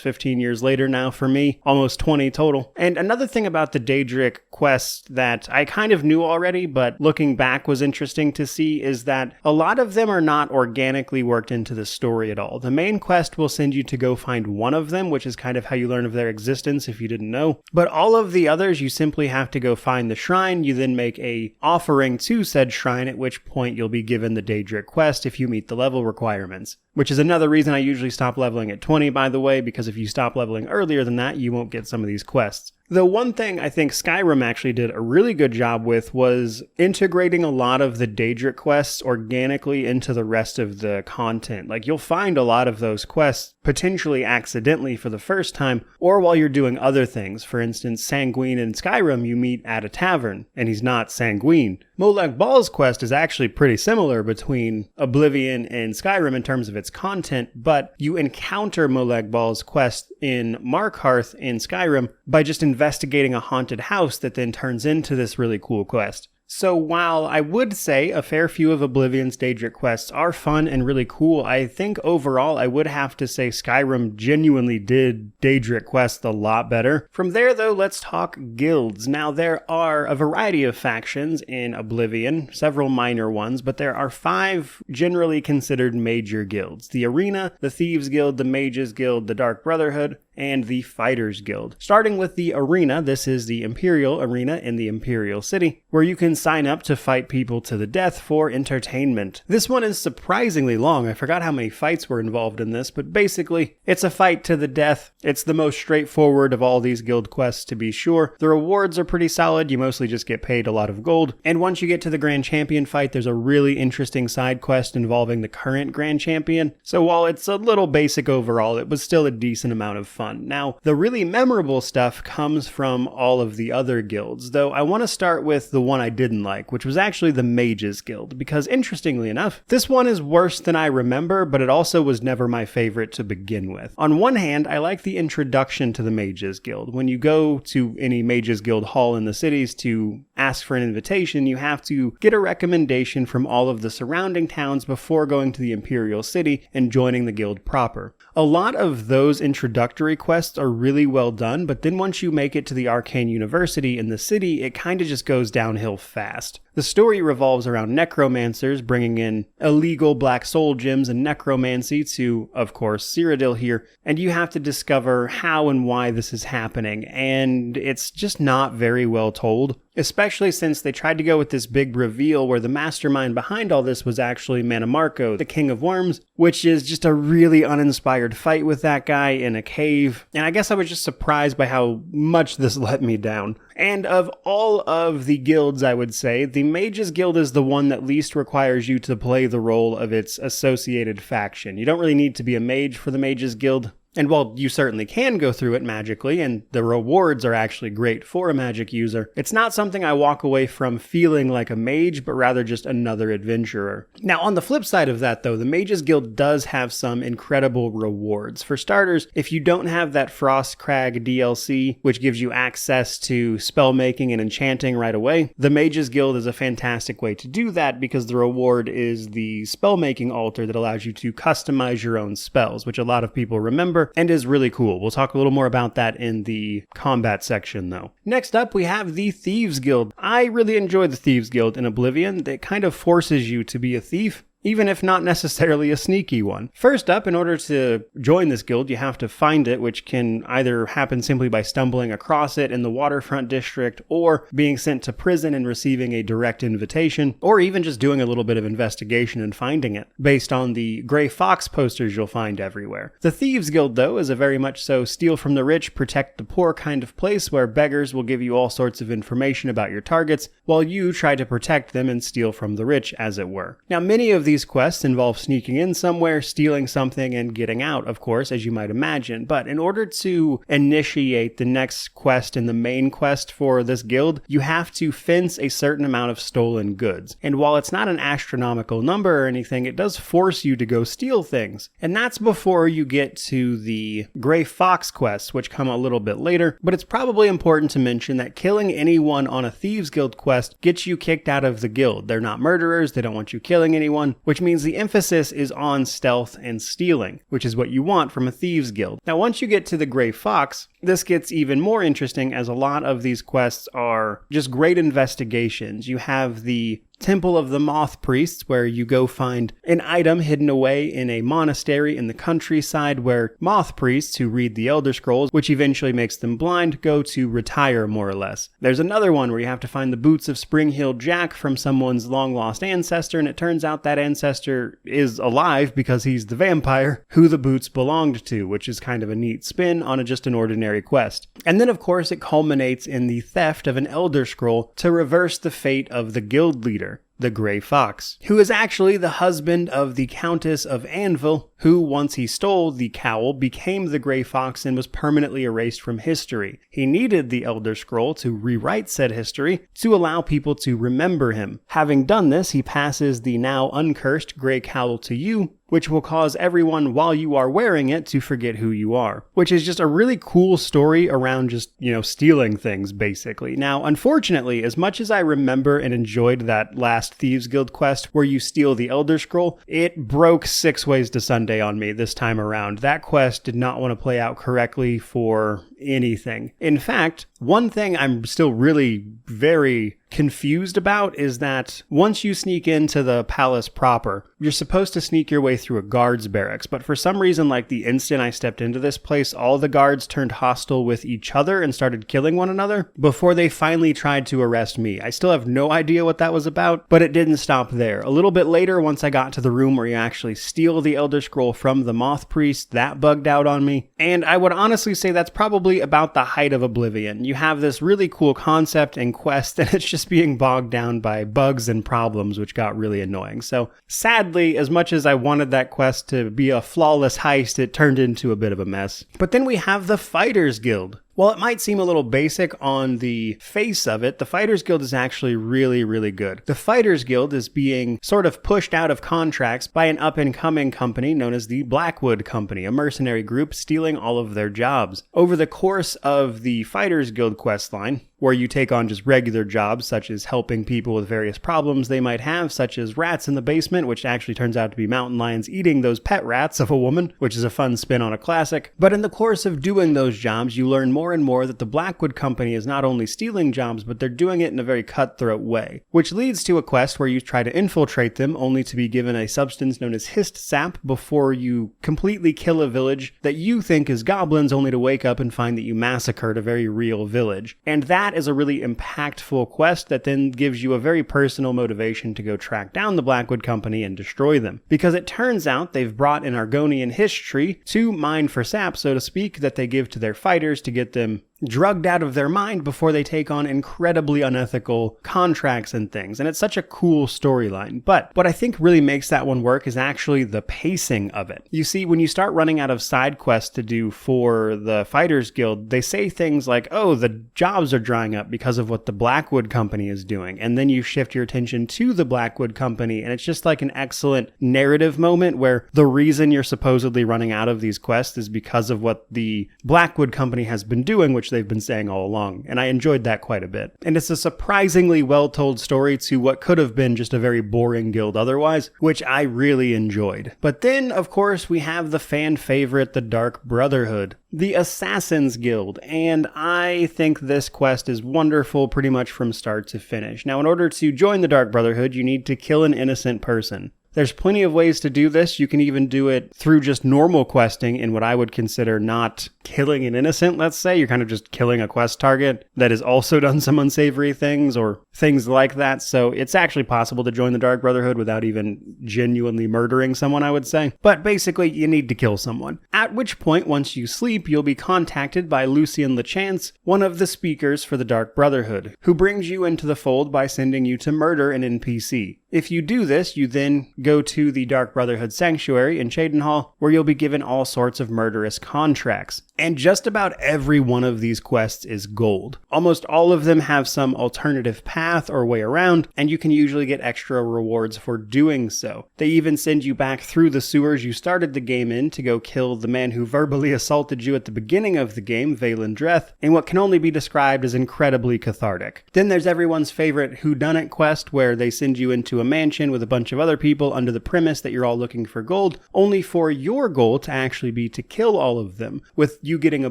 Speaker 1: 15 years later now for me, almost 20 total. And another thing about the Daedric quests that I kind of knew already, but looking back was interesting to see, is that a lot of them are not organically worked into the story at all. The main quest will send you to go find one of them, which is kind of how you learn of their existence if you didn't know. But all of the others, you simply have to go find the shrine, you then make a offering to said shrine, at which point you'll be given the Daedric quest if you meet the level requirements. Which is another reason I usually stop leveling at 20, by the way, because if you stop leveling earlier than that, you won't get some of these quests. Though one thing I think Skyrim actually did a really good job with was integrating a lot of the Daedric quests organically into the rest of the content. Like, you'll find a lot of those quests potentially accidentally for the first time, or while you're doing other things. For instance, Sanguine in Skyrim, you meet at a tavern, and he's not Sanguine. Molag Bal's quest is actually pretty similar between Oblivion and Skyrim in terms of its content, but you encounter Molag Bal's quest in Markarth in Skyrim by just investigating a haunted house that then turns into this really cool quest. So while I would say a fair few of Oblivion's Daedric quests are fun and really cool, I think overall I would have to say Skyrim genuinely did Daedric quests a lot better. From there though, let's talk guilds. Now there are a variety of factions in Oblivion, several minor ones, but there are 5 generally considered major guilds. The Arena, the Thieves Guild, the Mages Guild, the Dark Brotherhood, and the Fighters Guild. Starting with the Arena, this is the Imperial Arena in the Imperial City, where you can sign up to fight people to the death for entertainment. This one is surprisingly long. I forgot how many fights were involved in this, but basically, it's a fight to the death. It's the most straightforward of all these guild quests, to be sure. The rewards are pretty solid. You mostly just get paid a lot of gold. And once you get to the Grand Champion fight, there's a really interesting side quest involving the current Grand Champion. So while it's a little basic overall, it was still a decent amount of fun. Now, the really memorable stuff comes from all of the other guilds, though I want to start with the one I didn't like, which was actually the Mages Guild, because interestingly enough, this one is worse than I remember, but it also was never my favorite to begin with. On one hand, I like the introduction to the Mages Guild. When you go to any Mages Guild hall in the cities to ask for an invitation, you have to get a recommendation from all of the surrounding towns before going to the Imperial City and joining the guild proper. A lot of those introductory quests are really well done, but then once you make it to the Arcane University in the city, it kind of just goes downhill fast. The story revolves around necromancers bringing in illegal black soul gems and necromancy to, of course, Cyrodiil here, and you have to discover how and why this is happening, and it's just not very well told. Especially since they tried to go with this big reveal where the mastermind behind all this was actually Mannimarco, the King of Worms, which is just a really uninspired fight with that guy in a cave. And I guess I was just surprised by how much this let me down. And of all of the guilds, I would say, the Mages Guild is the one that least requires you to play the role of its associated faction. You don't really need to be a mage for the Mages Guild. And while you certainly can go through it magically, and the rewards are actually great for a magic user, it's not something I walk away from feeling like a mage, but rather just another adventurer. Now, on the flip side of that though, the Mages Guild does have some incredible rewards. For starters, if you don't have that Frostcrag DLC, which gives you access to spell making and enchanting right away, the Mages Guild is a fantastic way to do that because the reward is the spell making altar that allows you to customize your own spells, which a lot of people remember and is really cool. We'll talk a little more about that in the combat section though. Next up, we have the Thieves Guild. I really enjoy the Thieves Guild in Oblivion. It kind of forces you to be a thief, even if not necessarily a sneaky one. First up, in order to join this guild, you have to find it, which can either happen simply by stumbling across it in the waterfront district, or being sent to prison and receiving a direct invitation, or even just doing a little bit of investigation and finding it, based on the Gray Fox posters you'll find everywhere. The Thieves Guild, though, is a very much so steal from the rich, protect the poor kind of place where beggars will give you all sorts of information about your targets, while you try to protect them and steal from the rich, as it were. Now, many of these quests involve sneaking in somewhere, stealing something, and getting out, of course, as you might imagine. But in order to initiate the next quest in the main quest for this guild, you have to fence a certain amount of stolen goods. And while it's not an astronomical number or anything, it does force you to go steal things. And that's before you get to the Gray Fox quests, which come a little bit later. But it's probably important to mention that killing anyone on a Thieves Guild quest gets you kicked out of the guild. They're not murderers, they don't want you killing anyone, which means the emphasis is on stealth and stealing, which is what you want from a Thieves Guild. Now, once you get to the Gray Fox, this gets even more interesting as a lot of these quests are just great investigations. You have the Temple of the Moth Priests, where you go find an item hidden away in a monastery in the countryside where moth priests who read the Elder Scrolls, which eventually makes them blind, go to retire more or less. There's another one where you have to find the boots of Spring-Heeled Jack from someone's long-lost ancestor, and it turns out that ancestor is alive because he's the vampire who the boots belonged to, which is kind of a neat spin on just an ordinary quest. And then, of course, it culminates in the theft of an Elder Scroll to reverse the fate of the guild leader, the Gray Fox, who is actually the husband of the Countess of Anvil, who, once he stole the cowl, became the Gray Fox and was permanently erased from history. He needed the Elder Scroll to rewrite said history to allow people to remember him. Having done this, he passes the now uncursed Gray Cowl to you, which will cause everyone while you are wearing it to forget who you are. Which is just a really cool story around just, stealing things, basically. Now, unfortunately, as much as I remember and enjoyed that last Thieves Guild quest where you steal the Elder Scroll, it broke 6 Ways to Sunday on me this time around. That quest did not want to play out correctly for anything. In fact, one thing I'm still really very confused about is that once you sneak into the palace proper, you're supposed to sneak your way through a guard's barracks, but for some reason, like the instant I stepped into this place, all the guards turned hostile with each other and started killing one another before they finally tried to arrest me. I still have no idea what that was about, but it didn't stop there. A little bit later, once I got to the room where you actually steal the Elder Scroll from the Moth Priest, that bugged out on me, and I would honestly say that's probably about the height of Oblivion. You have this really cool concept and quest, and it's just being bogged down by bugs and problems, which got really annoying. So sadly, as much as I wanted that quest to be a flawless heist, it turned into a bit of a mess. But then we have the Fighters Guild. While it might seem a little basic on the face of it, the Fighters Guild is actually really, really good. The Fighters Guild is being sort of pushed out of contracts by an up-and-coming company known as the Blackwood Company, a mercenary group stealing all of their jobs. Over the course of the Fighters Guild questline, where you take on just regular jobs such as helping people with various problems they might have, such as rats in the basement, which actually turns out to be mountain lions eating those pet rats of a woman, which is a fun spin on a classic. But in the course of doing those jobs, you learn more and more that the Blackwood Company is not only stealing jobs, but they're doing it in a very cutthroat way, which leads to a quest where you try to infiltrate them, only to be given a substance known as hist sap before you completely kill a village that you think is goblins, only to wake up and find that you massacred a very real village. And that is a really impactful quest that then gives you a very personal motivation to go track down the Blackwood Company and destroy them. Because it turns out they've brought an Argonian history to mine for sap, so to speak, that they give to their fighters to get them drugged out of their mind before they take on incredibly unethical contracts and things. And it's such a cool storyline. But what I think really makes that one work is actually the pacing of it. You see, when you start running out of side quests to do for the Fighters Guild, they say things like, oh, the jobs are drying up because of what the Blackwood Company is doing. And then you shift your attention to the Blackwood Company, and it's just like an excellent narrative moment where the reason you're supposedly running out of these quests is because of what the Blackwood Company has been doing, which they've been saying all along. And I enjoyed that quite a bit. And it's a surprisingly well-told story to what could have been just a very boring guild otherwise, which I really enjoyed. But then, of course, we have the fan favorite, the Dark Brotherhood, the Assassin's Guild, and I think this quest is wonderful pretty much from start to finish. Now, in order to join the Dark Brotherhood, you need to kill an innocent person. There's plenty of ways to do this. You can even do it through just normal questing in what I would consider not killing an innocent, let's say. You're kind of just killing a quest target that has also done some unsavory things or things like that. So it's actually possible to join the Dark Brotherhood without even genuinely murdering someone, I would say. But basically, you need to kill someone. At which point, once you sleep, you'll be contacted by Lucien Lechance, one of the speakers for the Dark Brotherhood, who brings you into the fold by sending you to murder an NPC. If you do this, you then go to the Dark Brotherhood Sanctuary in Cheydinhal, where you'll be given all sorts of murderous contracts. And just about every one of these quests is gold. Almost all of them have some alternative path or way around, and you can usually get extra rewards for doing so. They even send you back through the sewers you started the game in to go kill the man who verbally assaulted you at the beginning of the game, Valen Dreth, in what can only be described as incredibly cathartic. Then there's everyone's favorite whodunit quest, where they send you into a mansion with a bunch of other people under the premise that you're all looking for gold, only for your goal to actually be to kill all of them, with you getting a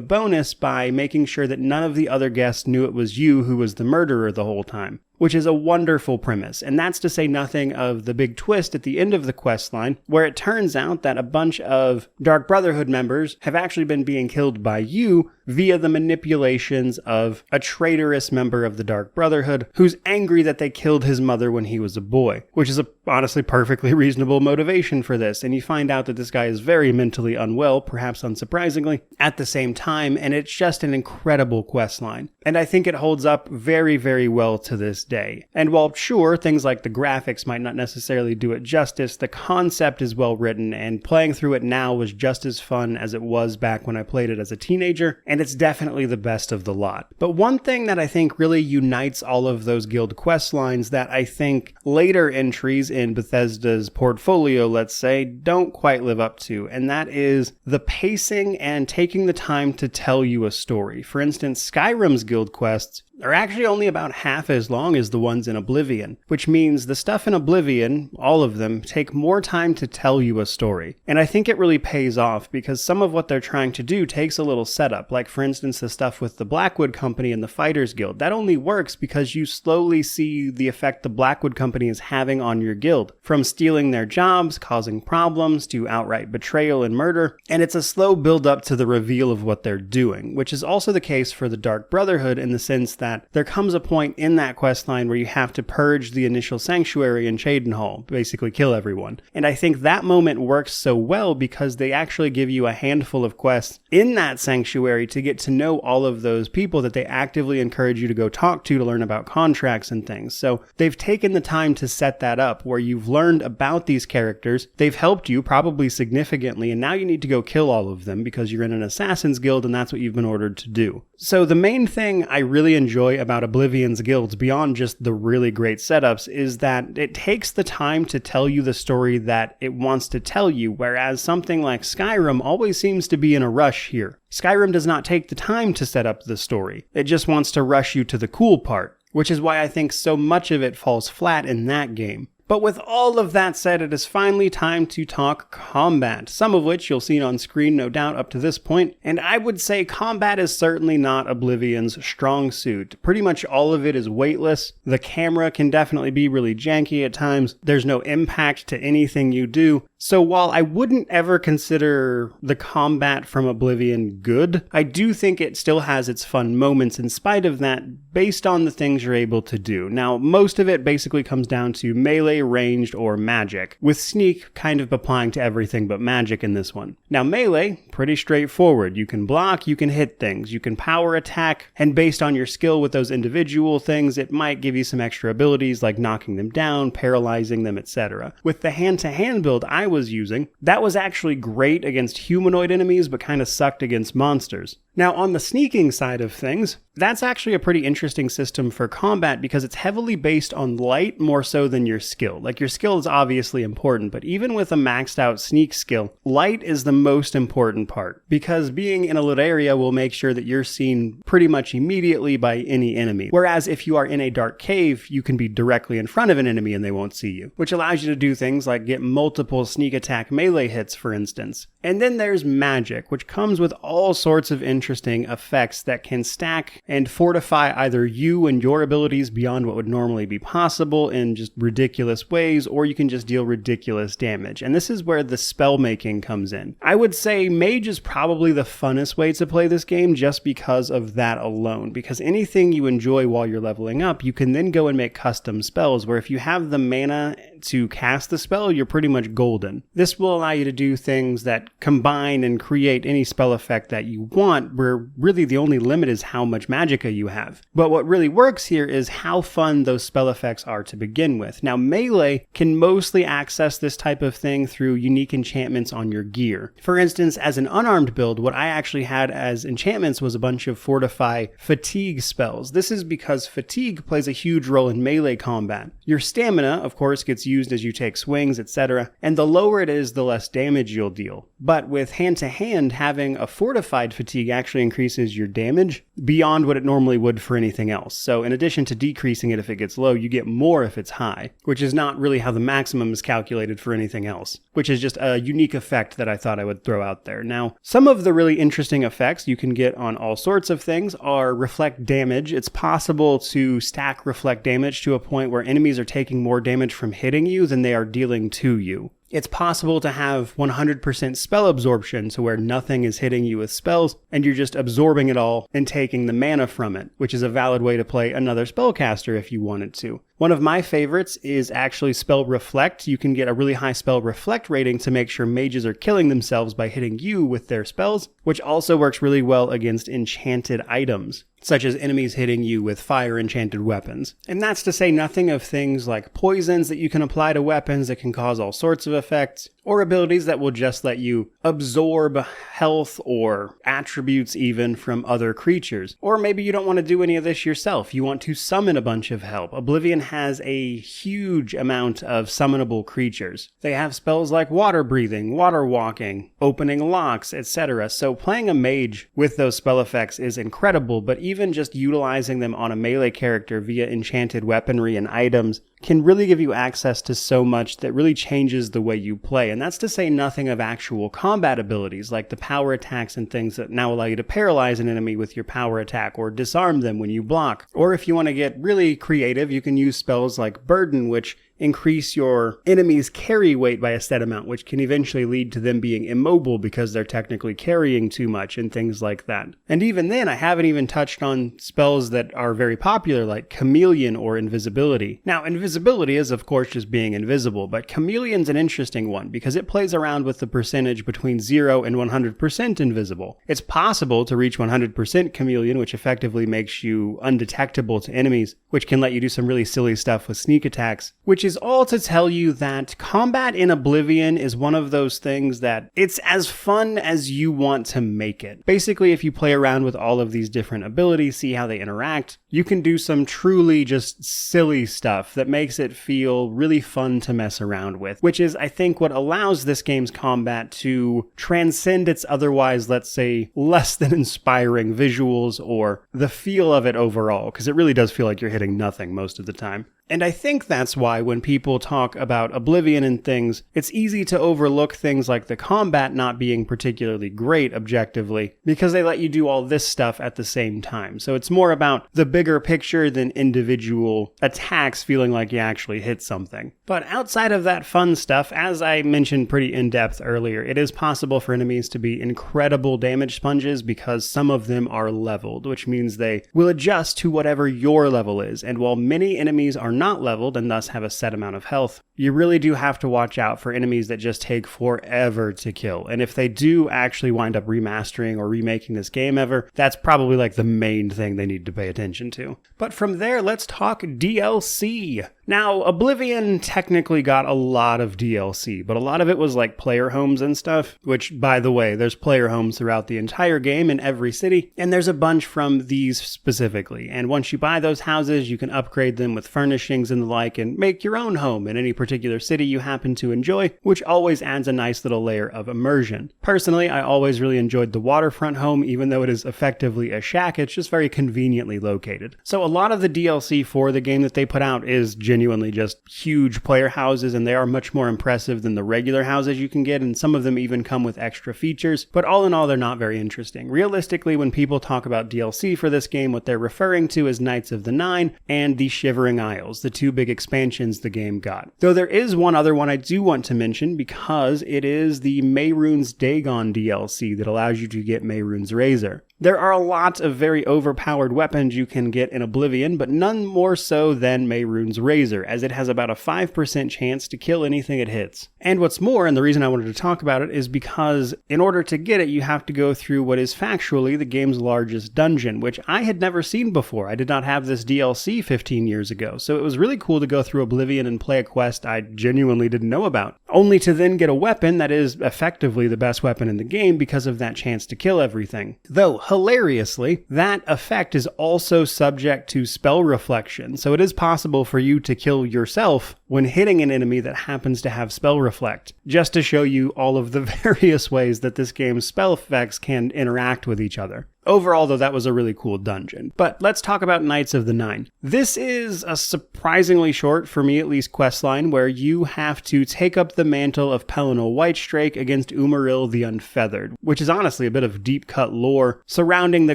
Speaker 1: bonus by making sure that none of the other guests knew it was you who was the murderer the whole time. Which is a wonderful premise, and that's to say nothing of the big twist at the end of the quest line, where it turns out that a bunch of Dark Brotherhood members have actually been being killed by you via the manipulations of a traitorous member of the Dark Brotherhood who's angry that they killed his mother when he was a boy, which is a honestly perfectly reasonable motivation for this, and you find out that this guy is very mentally unwell, perhaps unsurprisingly, at the same time, and it's just an incredible quest line. And I think it holds up very, very well to this day. And while sure, things like the graphics might not necessarily do it justice, the concept is well written, and playing through it now was just as fun as it was back when I played it as a teenager, and it's definitely the best of the lot. But one thing that I think really unites all of those guild quest lines that I think later entries in Bethesda's portfolio, let's say, don't quite live up to, and that is the pacing and taking the time to tell you a story. For instance, Skyrim's guild quests are actually only about half as long as the ones in Oblivion, which means the stuff in Oblivion, all of them, take more time to tell you a story. And I think it really pays off because some of what they're trying to do takes a little setup, like for instance the stuff with the Blackwood Company and the Fighters Guild. That only works because you slowly see the effect the Blackwood Company is having on your guild, from stealing their jobs, causing problems, to outright betrayal and murder, and it's a slow build up to the reveal of what they're doing, which is also the case for the Dark Brotherhood in the sense that there comes a point in that questline where you have to purge the initial sanctuary in Cheydinhal, basically kill everyone. And I think that moment works so well because they actually give you a handful of quests in that sanctuary to get to know all of those people that they actively encourage you to go talk to learn about contracts and things. So they've taken the time to set that up where you've learned about these characters, they've helped you probably significantly, and now you need to go kill all of them because you're in an assassin's guild and that's what you've been ordered to do. So the main thing I really enjoy about Oblivion's guilds, beyond just the really great setups, is that it takes the time to tell you the story that it wants to tell you, whereas something like Skyrim always seems to be in a rush here. Skyrim does not take the time to set up the story. It just wants to rush you to the cool part, which is why I think so much of it falls flat in that game. But with all of that said, it is finally time to talk combat, some of which you'll see on screen no doubt up to this point, and I would say combat is certainly not Oblivion's strong suit. Pretty much all of it is weightless, the camera can definitely be really janky at times, there's no impact to anything you do, So while I wouldn't ever consider the combat from Oblivion good, I do think it still has its fun moments in spite of that, based on the things you're able to do. Now, most of it basically comes down to melee, ranged, or magic, with sneak kind of applying to everything but magic in this one. Now, melee, pretty straightforward. You can block, you can hit things, you can power attack, and based on your skill with those individual things, it might give you some extra abilities like knocking them down, paralyzing them, etc. With the hand-to-hand build I was using, that was actually great against humanoid enemies, but kind of sucked against monsters. Now, on the sneaking side of things, that's actually a pretty interesting system for combat because it's heavily based on light more so than your skill. Like, your skill is obviously important, but even with a maxed out sneak skill, light is the most important part because being in a lit area will make sure that you're seen pretty much immediately by any enemy. Whereas if you are in a dark cave, you can be directly in front of an enemy and they won't see you, which allows you to do things like get multiple sneak attack melee hits, for instance. And then there's magic, which comes with all sorts of interesting effects that can stack and fortify either you and your abilities beyond what would normally be possible in just ridiculous ways, or you can just deal ridiculous damage. And this is where the spell making comes in. I would say mage is probably the funnest way to play this game just because of that alone, because anything you enjoy while you're leveling up, you can then go and make custom spells where if you have the mana to cast the spell, you're pretty much golden. This will allow you to do things that combine and create any spell effect that you want, where really the only limit is how much magicka you have. But what really works here is how fun those spell effects are to begin with. Now, melee can mostly access this type of thing through unique enchantments on your gear. For instance, as an unarmed build, what I actually had as enchantments was a bunch of fortify fatigue spells. This is because fatigue plays a huge role in melee combat. Your stamina, of course, gets used as you take swings, etc., and the lower it is, the less damage you'll deal. But with hand-to-hand, having a fortified fatigue actually increases your damage beyond what it normally would for anything else. So in addition to decreasing it if it gets low, you get more if it's high, which is not really how the maximum is calculated for anything else, which is just a unique effect that I thought I would throw out there. Now, some of the really interesting effects you can get on all sorts of things are reflect damage. It's possible to stack reflect damage to a point where enemies are taking more damage from hitting you than they are dealing to you. It's possible to have 100% spell absorption, to where nothing is hitting you with spells, and you're just absorbing it all and taking the mana from it, which is a valid way to play another spellcaster if you wanted to. One of my favorites is actually Spell Reflect. You can get a really high Spell Reflect rating to make sure mages are killing themselves by hitting you with their spells, which also works really well against enchanted items, such as enemies hitting you with fire enchanted weapons. And that's to say nothing of things like poisons that you can apply to weapons that can cause all sorts of effects, or abilities that will just let you absorb health or attributes even from other creatures. Or maybe you don't want to do any of this yourself. You want to summon a bunch of help. Oblivion has a huge amount of summonable creatures. They have spells like water breathing, water walking, opening locks, etc. So playing a mage with those spell effects is incredible, but even just utilizing them on a melee character via enchanted weaponry and items can really give you access to so much that really changes the way you play. And that's to say nothing of actual combat abilities like the power attacks and things that now allow you to paralyze an enemy with your power attack or disarm them when you block. Or if you want to get really creative, you can use spells like Burden, which increase your enemy's carry weight by a set amount, which can eventually lead to them being immobile because they're technically carrying too much and things like that. And even then, I haven't even touched on spells that are very popular like Chameleon or Invisibility. Now, invisibility is of course just being invisible, but Chameleon's an interesting one because it plays around with the percentage between 0 and 100% invisible. It's possible to reach 100% Chameleon, which effectively makes you undetectable to enemies, which can let you do some really silly stuff with sneak attacks, which is all to tell you that combat in Oblivion is one of those things that it's as fun as you want to make it. Basically, if you play around with all of these different abilities, see how they interact, you can do some truly just silly stuff that makes it feel really fun to mess around with, which is, I think, what allows this game's combat to transcend its otherwise, let's say, less than inspiring visuals or the feel of it overall, because it really does feel like you're hitting nothing most of the time. And I think that's why when when people talk about Oblivion and things, it's easy to overlook things like the combat not being particularly great objectively, because they let you do all this stuff at the same time. So it's more about the bigger picture than individual attacks feeling like you actually hit something. But outside of that fun stuff, as I mentioned pretty in-depth earlier, it is possible for enemies to be incredible damage sponges because some of them are leveled, which means they will adjust to whatever your level is. And while many enemies are not leveled and thus have a set amount of health, you really do have to watch out for enemies that just take forever to kill. And if they do actually wind up remastering or remaking this game ever, that's probably like the main thing they need to pay attention to. But from there, let's talk DLC. Now, Oblivion technically got a lot of DLC, but a lot of it was like player homes and stuff, which, by the way, there's player homes throughout the entire game in every city, and there's a bunch from these specifically. And once you buy those houses, you can upgrade them with furnishings and the like and make your own home in any particular city you happen to enjoy, which always adds a nice little layer of immersion. Personally, I always really enjoyed the waterfront home, even though it is effectively a shack, it's just very conveniently located. So a lot of the DLC for the game that they put out is genuinely just huge player houses, and they are much more impressive than the regular houses you can get, and some of them even come with extra features, but all in all, they're not very interesting. Realistically, when people talk about DLC for this game, what they're referring to is Knights of the Nine and the Shivering Isles, the two big expansions the game got. Though there is one other one I do want to mention, because it is the Mehrunes Dagon DLC that allows you to get Mehrunes Razor. There are a lot of very overpowered weapons you can get in Oblivion, but none more so than Mehrunes Razor, as it has about a 5% chance to kill anything it hits. And what's more, and the reason I wanted to talk about it, is because in order to get it, you have to go through what is factually the game's largest dungeon, which I had never seen before. I did not have this DLC 15 years ago, so it was really cool to go through Oblivion and play a quest I genuinely didn't know about, only to then get a weapon that is effectively the best weapon in the game because of that chance to kill everything. Though, hilariously, that effect is also subject to spell reflection, so it is possible for you to kill yourself when hitting an enemy that happens to have spell reflect, just to show you all of the various ways that this game's spell effects can interact with each other. Overall, though, that was a really cool dungeon. But let's talk about Knights of the Nine. This is a surprisingly short, for me at least, questline where you have to take up the mantle of Pelennor Whitestrake against Umaril the Unfeathered, which is honestly a bit of deep-cut lore surrounding the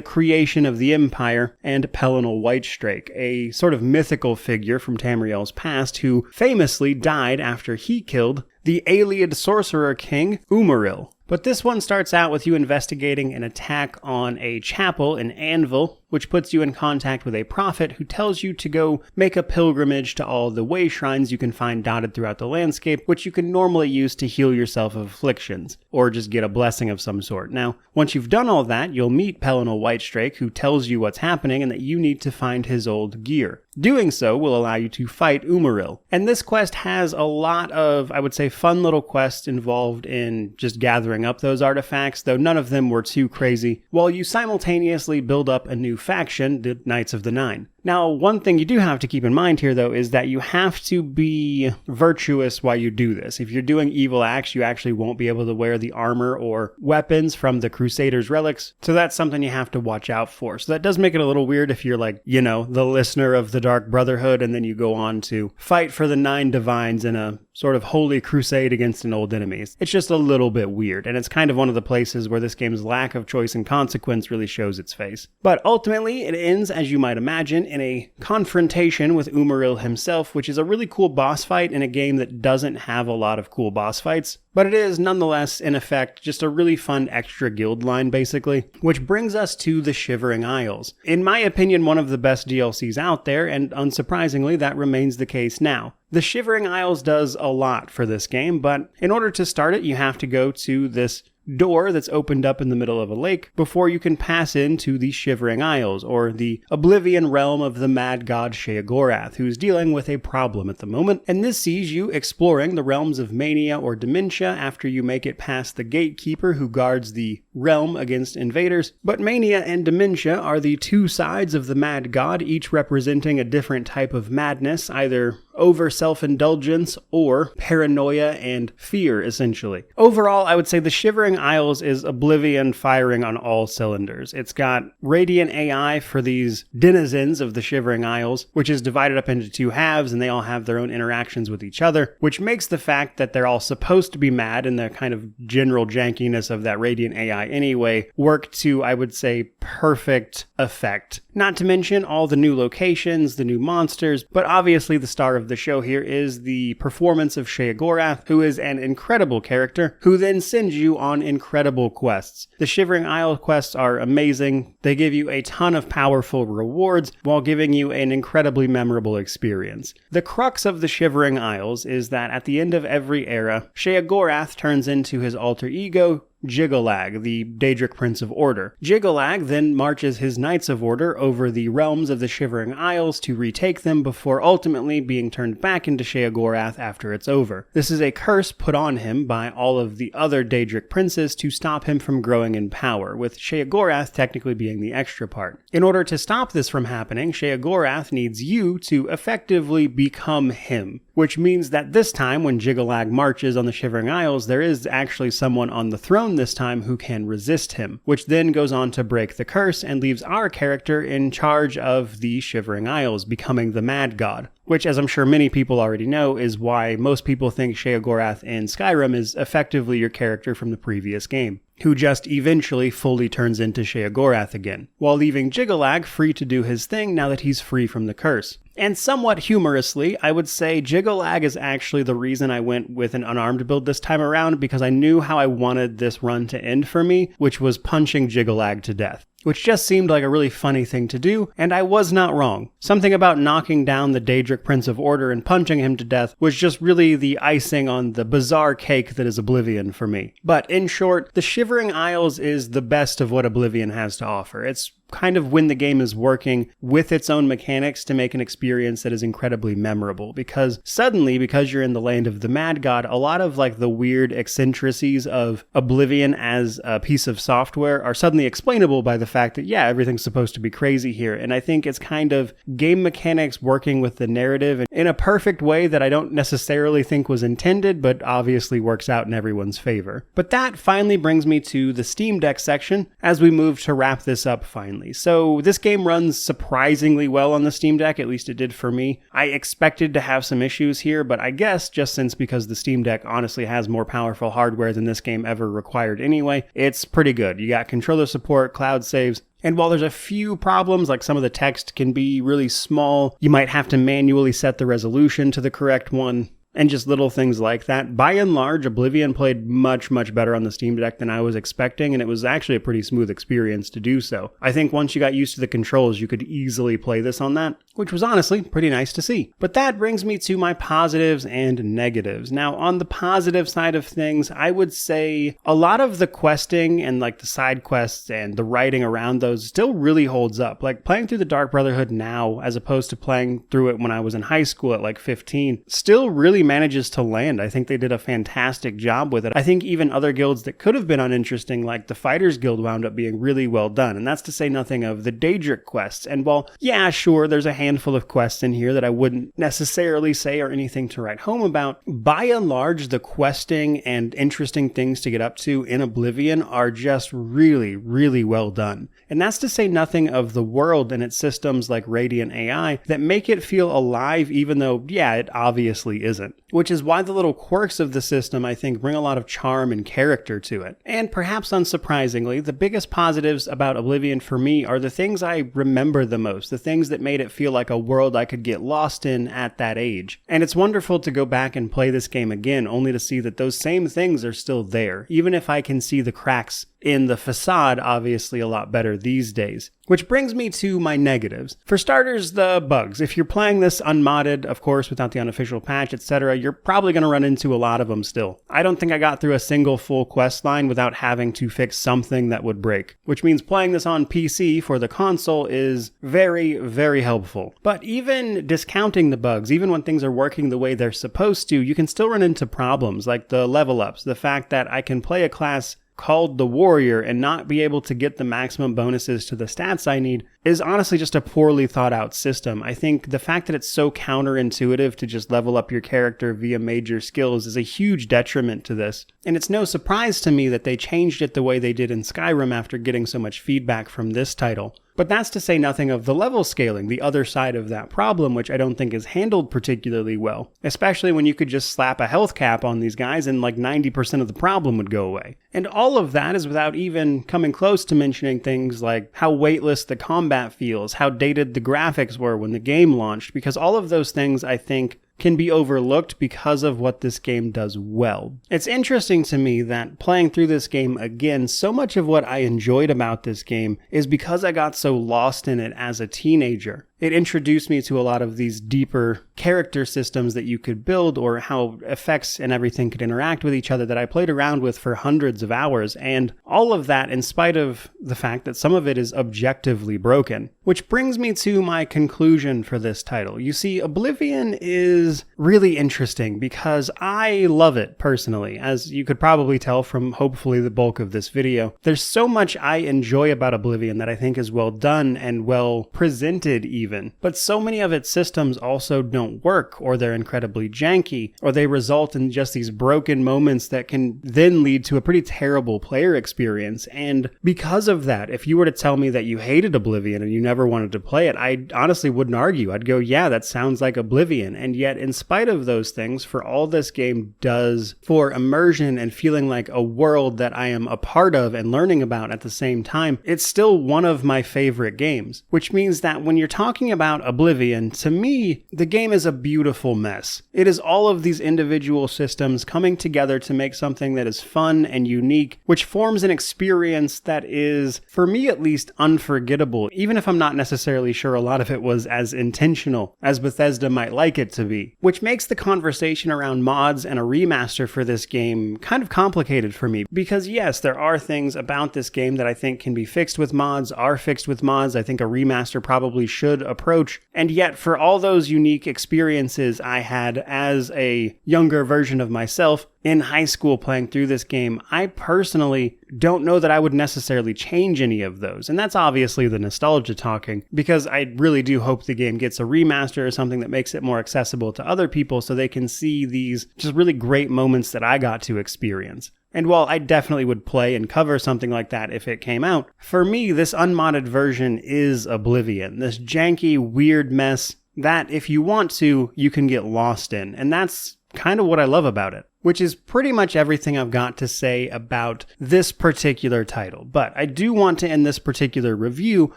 Speaker 1: creation of the Empire and Pelennor Whitestrake, a sort of mythical figure from Tamriel's past who famously died after he killed the Ayleid sorcerer king Umaril. But this one starts out with you investigating an attack on a chapel in Anvil, which puts you in contact with a prophet who tells you to go make a pilgrimage to all the way shrines you can find dotted throughout the landscape, which you can normally use to heal yourself of afflictions, or just get a blessing of some sort. Now, once you've done all that, you'll meet Pelennor Whitestrake, who tells you what's happening and that you need to find his old gear. Doing so will allow you to fight Umaril. And this quest has a lot of, I would say, fun little quests involved in just gathering up those artifacts, though none of them were too crazy, while you simultaneously build up a new faction, the Knights of the Nine. Now, one thing you do have to keep in mind here, though, is that you have to be virtuous while you do this. If you're doing evil acts, you actually won't be able to wear the armor or weapons from the Crusaders' relics, so that's something you have to watch out for. So that does make it a little weird if you're like, you know, the listener of the Dark Brotherhood, and then you go on to fight for the Nine Divines in a sort of holy crusade against an old enemy. It's just a little bit weird, and it's kind of one of the places where this game's lack of choice and consequence really shows its face. But ultimately, it ends, as you might imagine, in a confrontation with Umaril himself, which is a really cool boss fight in a game that doesn't have a lot of cool boss fights. But it is, nonetheless, in effect, just a really fun extra guild line, basically. Which brings us to the Shivering Isles. In my opinion, one of the best DLCs out there, and unsurprisingly, that remains the case now. The Shivering Isles does a lot for this game, but in order to start it, you have to go to this door that's opened up in the middle of a lake before you can pass into the Shivering Isles, or the Oblivion realm of the mad god Sheogorath, who's dealing with a problem at the moment, and this sees you exploring the realms of mania or dementia after you make it past the gatekeeper who guards the realm against invaders. But mania and dementia are the two sides of the mad god, each representing a different type of madness, either over self-indulgence or paranoia and fear, essentially. Overall, I would say the Shivering Isles is Oblivion firing on all cylinders. It's got Radiant AI for these denizens of the Shivering Isles, which is divided up into two halves, and they all have their own interactions with each other, which makes the fact that they're all supposed to be mad and the kind of general jankiness of that Radiant AI anyway work to, I would say, perfect effect. Not to mention all the new locations, the new monsters, but obviously the star of the show here is the performance of Sheogorath, who is an incredible character, who then sends you on incredible quests. The Shivering Isle quests are amazing. They give you a ton of powerful rewards while giving you an incredibly memorable experience. The crux of the Shivering Isles is that at the end of every era, Sheogorath turns into his alter ego, Jyggalag, the Daedric Prince of Order. Jyggalag then marches his Knights of Order over the realms of the Shivering Isles to retake them before ultimately being turned back into Sheogorath after it's over. This is a curse put on him by all of the other Daedric princes to stop him from growing in power, with Sheogorath technically being the extra part. In order to stop this from happening, Sheogorath needs you to effectively become him, which means that this time when Jyggalag marches on the Shivering Isles, there is actually someone on the throne this time who can resist him, which then goes on to break the curse and leaves our character in charge of the Shivering Isles, becoming the Mad God, which, as I'm sure many people already know, is why most people think Sheogorath in Skyrim is effectively your character from the previous game, who just eventually fully turns into Sheogorath again, while leaving Jyggalag free to do his thing now that he's free from the curse. And somewhat humorously, I would say Jyggalag is actually the reason I went with an unarmed build this time around, because I knew how I wanted this run to end for me, which was punching Jyggalag to death, which just seemed like a really funny thing to do, and I was not wrong. Something about knocking down the Daedric Prince of Order and punching him to death was just really the icing on the bizarre cake that is Oblivion for me. But in short, the Shivering Isles is the best of what Oblivion has to offer. It's kind of when the game is working with its own mechanics to make an experience that is incredibly memorable, because suddenly, because you're in the land of the Mad God, a lot of like the weird eccentricities of Oblivion as a piece of software are suddenly explainable by the fact that, yeah, everything's supposed to be crazy here. And I think it's kind of game mechanics working with the narrative in a perfect way that I don't necessarily think was intended, but obviously works out in everyone's favor. But that finally brings me to the Steam Deck section as we move to wrap this up finally. So this game runs surprisingly well on the Steam Deck, at least it did for me. I expected to have some issues here, but I guess just because the Steam Deck honestly has more powerful hardware than this game ever required anyway, it's pretty good. You got controller support, cloud saves, and while there's a few problems, like some of the text can be really small, you might have to manually set the resolution to the correct one, and just little things like that. By and large, Oblivion played much, much better on the Steam Deck than I was expecting, and it was actually a pretty smooth experience to do so. I think once you got used to the controls, you could easily play this on that, which was honestly pretty nice to see. But that brings me to my positives and negatives. Now, on the positive side of things, I would say a lot of the questing and like the side quests and the writing around those still really holds up. Like playing through the Dark Brotherhood now, as opposed to playing through it when I was in high school at like 15, still really manages to land. I think they did a fantastic job with it. I think even other guilds that could have been uninteresting, like the Fighters Guild, wound up being really well done. And that's to say nothing of the Daedric quests. And while, yeah, sure, there's a handful of quests in here that I wouldn't necessarily say are anything to write home about, by and large, the questing and interesting things to get up to in Oblivion are just really, really well done. And that's to say nothing of the world and its systems like Radiant AI that make it feel alive, even though, yeah, it obviously isn't. Which is why the little quirks of the system, I think, bring a lot of charm and character to it. And perhaps unsurprisingly, the biggest positives about Oblivion for me are the things I remember the most, the things that made it feel like a world I could get lost in at that age. And it's wonderful to go back and play this game again, only to see that those same things are still there, even if I can see the cracks in the facade obviously a lot better these days. Which brings me to my negatives. For starters, the bugs. If you're playing this unmodded, of course, without the unofficial patch, etc., you're probably going to run into a lot of them still. I don't think I got through a single full quest line without having to fix something that would break, which means playing this on PC for the console is very, very helpful. But even discounting the bugs, even when things are working the way they're supposed to, you can still run into problems like the level ups, the fact that I can play a class called the Warrior and not be able to get the maximum bonuses to the stats I need is honestly just a poorly thought out system. I think the fact that it's so counterintuitive to just level up your character via major skills is a huge detriment to this. And it's no surprise to me that they changed it the way they did in Skyrim after getting so much feedback from this title. But that's to say nothing of the level scaling, the other side of that problem, which I don't think is handled particularly well. Especially when you could just slap a health cap on these guys and like 90% of the problem would go away. And all of that is without even coming close to mentioning things like how weightless the combat feels, how dated the graphics were when the game launched, because all of those things I think can be overlooked because of what this game does well. It's interesting to me that playing through this game again, so much of what I enjoyed about this game is because I got so lost in it as a teenager. It introduced me to a lot of these deeper character systems that you could build, or how effects and everything could interact with each other that I played around with for hundreds of hours, and all of that in spite of the fact that some of it is objectively broken. Which brings me to my conclusion for this title. You see, Oblivion is really interesting because I love it personally, as you could probably tell from hopefully the bulk of this video. There's so much I enjoy about Oblivion that I think is well done and well presented even. But so many of its systems also don't work, or they're incredibly janky, or they result in just these broken moments that can then lead to a pretty terrible player experience. And because of that, if you were to tell me that you hated Oblivion and you never wanted to play it, I honestly wouldn't argue. I'd go, yeah, that sounds like Oblivion. And yet, in spite of those things, for all this game does for immersion and feeling like a world that I am a part of and learning about at the same time, it's still one of my favorite games. Which means that when you're talking about Oblivion, to me, the game is a beautiful mess. It is all of these individual systems coming together to make something that is fun and unique, which forms an experience that is, for me at least, unforgettable, even if I'm not necessarily sure a lot of it was as intentional as Bethesda might like it to be. Which makes the conversation around mods and a remaster for this game kind of complicated for me, because yes, there are things about this game that I think can be fixed with mods, are fixed with mods. I think a remaster probably should approach. And yet, for all those unique experiences I had as a younger version of myself in high school playing through this game, I personally don't know that I would necessarily change any of those. And that's obviously the nostalgia talking, because I really do hope the game gets a remaster or something that makes it more accessible to other people so they can see these just really great moments that I got to experience. And while I definitely would play and cover something like that if it came out, for me, this unmodded version is Oblivion. This janky, weird mess that, if you want to, you can get lost in. And that's kind of what I love about it. Which is pretty much everything I've got to say about this particular title. But I do want to end this particular review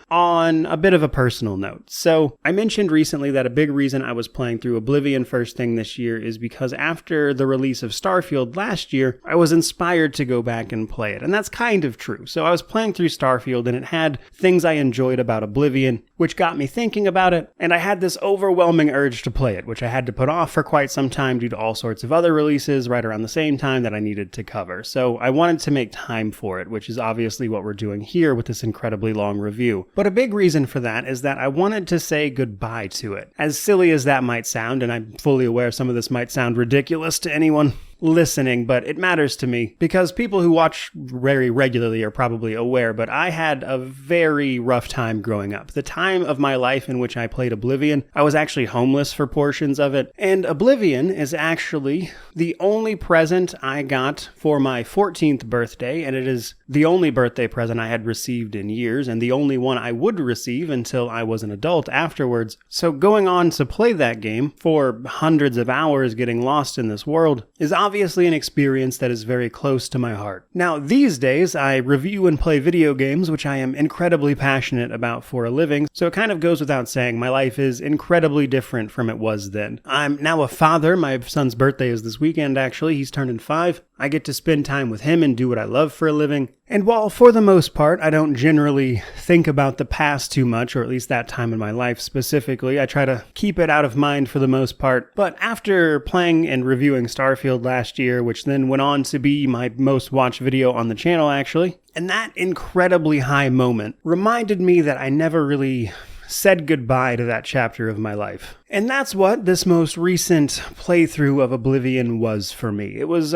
Speaker 1: on a bit of a personal note. So I mentioned recently that a big reason I was playing through Oblivion first thing this year is because after the release of Starfield last year, I was inspired to go back and play it. And that's kind of true. So I was playing through Starfield and it had things I enjoyed about Oblivion, which got me thinking about it. And I had this overwhelming urge to play it, which I had to put off for quite some time due to all sorts of other releases right around the same time that I needed to cover. So I wanted to make time for it, which is obviously what we're doing here with this incredibly long review. But a big reason for that is that I wanted to say goodbye to it. As silly as that might sound, and I'm fully aware some of this might sound ridiculous to anyone listening, but it matters to me because people who watch very regularly are probably aware, but I had a very rough time growing up. The time of my life in which I played Oblivion, I was actually homeless for portions of it, and Oblivion is actually the only present I got for my 14th birthday, and it is the only birthday present I had received in years, and the only one I would receive until I was an adult afterwards. So going on to play that game for hundreds of hours getting lost in this world is obviously an experience that is very close to my heart. Now, these days, I review and play video games, which I am incredibly passionate about for a living, so it kind of goes without saying my life is incredibly different from it was then. I'm now a father. My son's birthday is this weekend, actually. He's turning 5. I get to spend time with him and do what I love for a living. And while for the most part, I don't generally think about the past too much, or at least that time in my life specifically, I try to keep it out of mind for the most part. But after playing and reviewing Starfield last year, which then went on to be my most watched video on the channel actually, and that incredibly high moment reminded me that I never really said goodbye to that chapter of my life. And that's what this most recent playthrough of Oblivion was for me. It was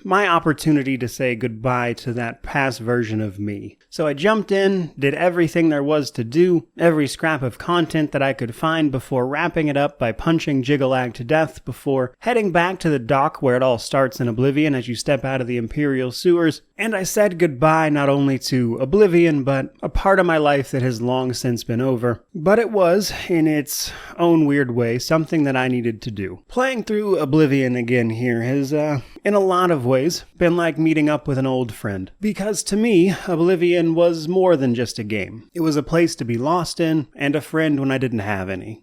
Speaker 1: my opportunity to say goodbye to that past version of me. So I jumped in, did everything there was to do, every scrap of content that I could find before wrapping it up by punching Jigalag to death before heading back to the dock where it all starts in Oblivion as you step out of the Imperial sewers. And I said goodbye not only to Oblivion, but a part of my life that has long since been over. But it was, in its own weird way, something that I needed to do. Playing through Oblivion again here has, in a lot of ways, been like meeting up with an old friend. Because to me, Oblivion was more than just a game. It was a place to be lost in, and a friend when I didn't have any.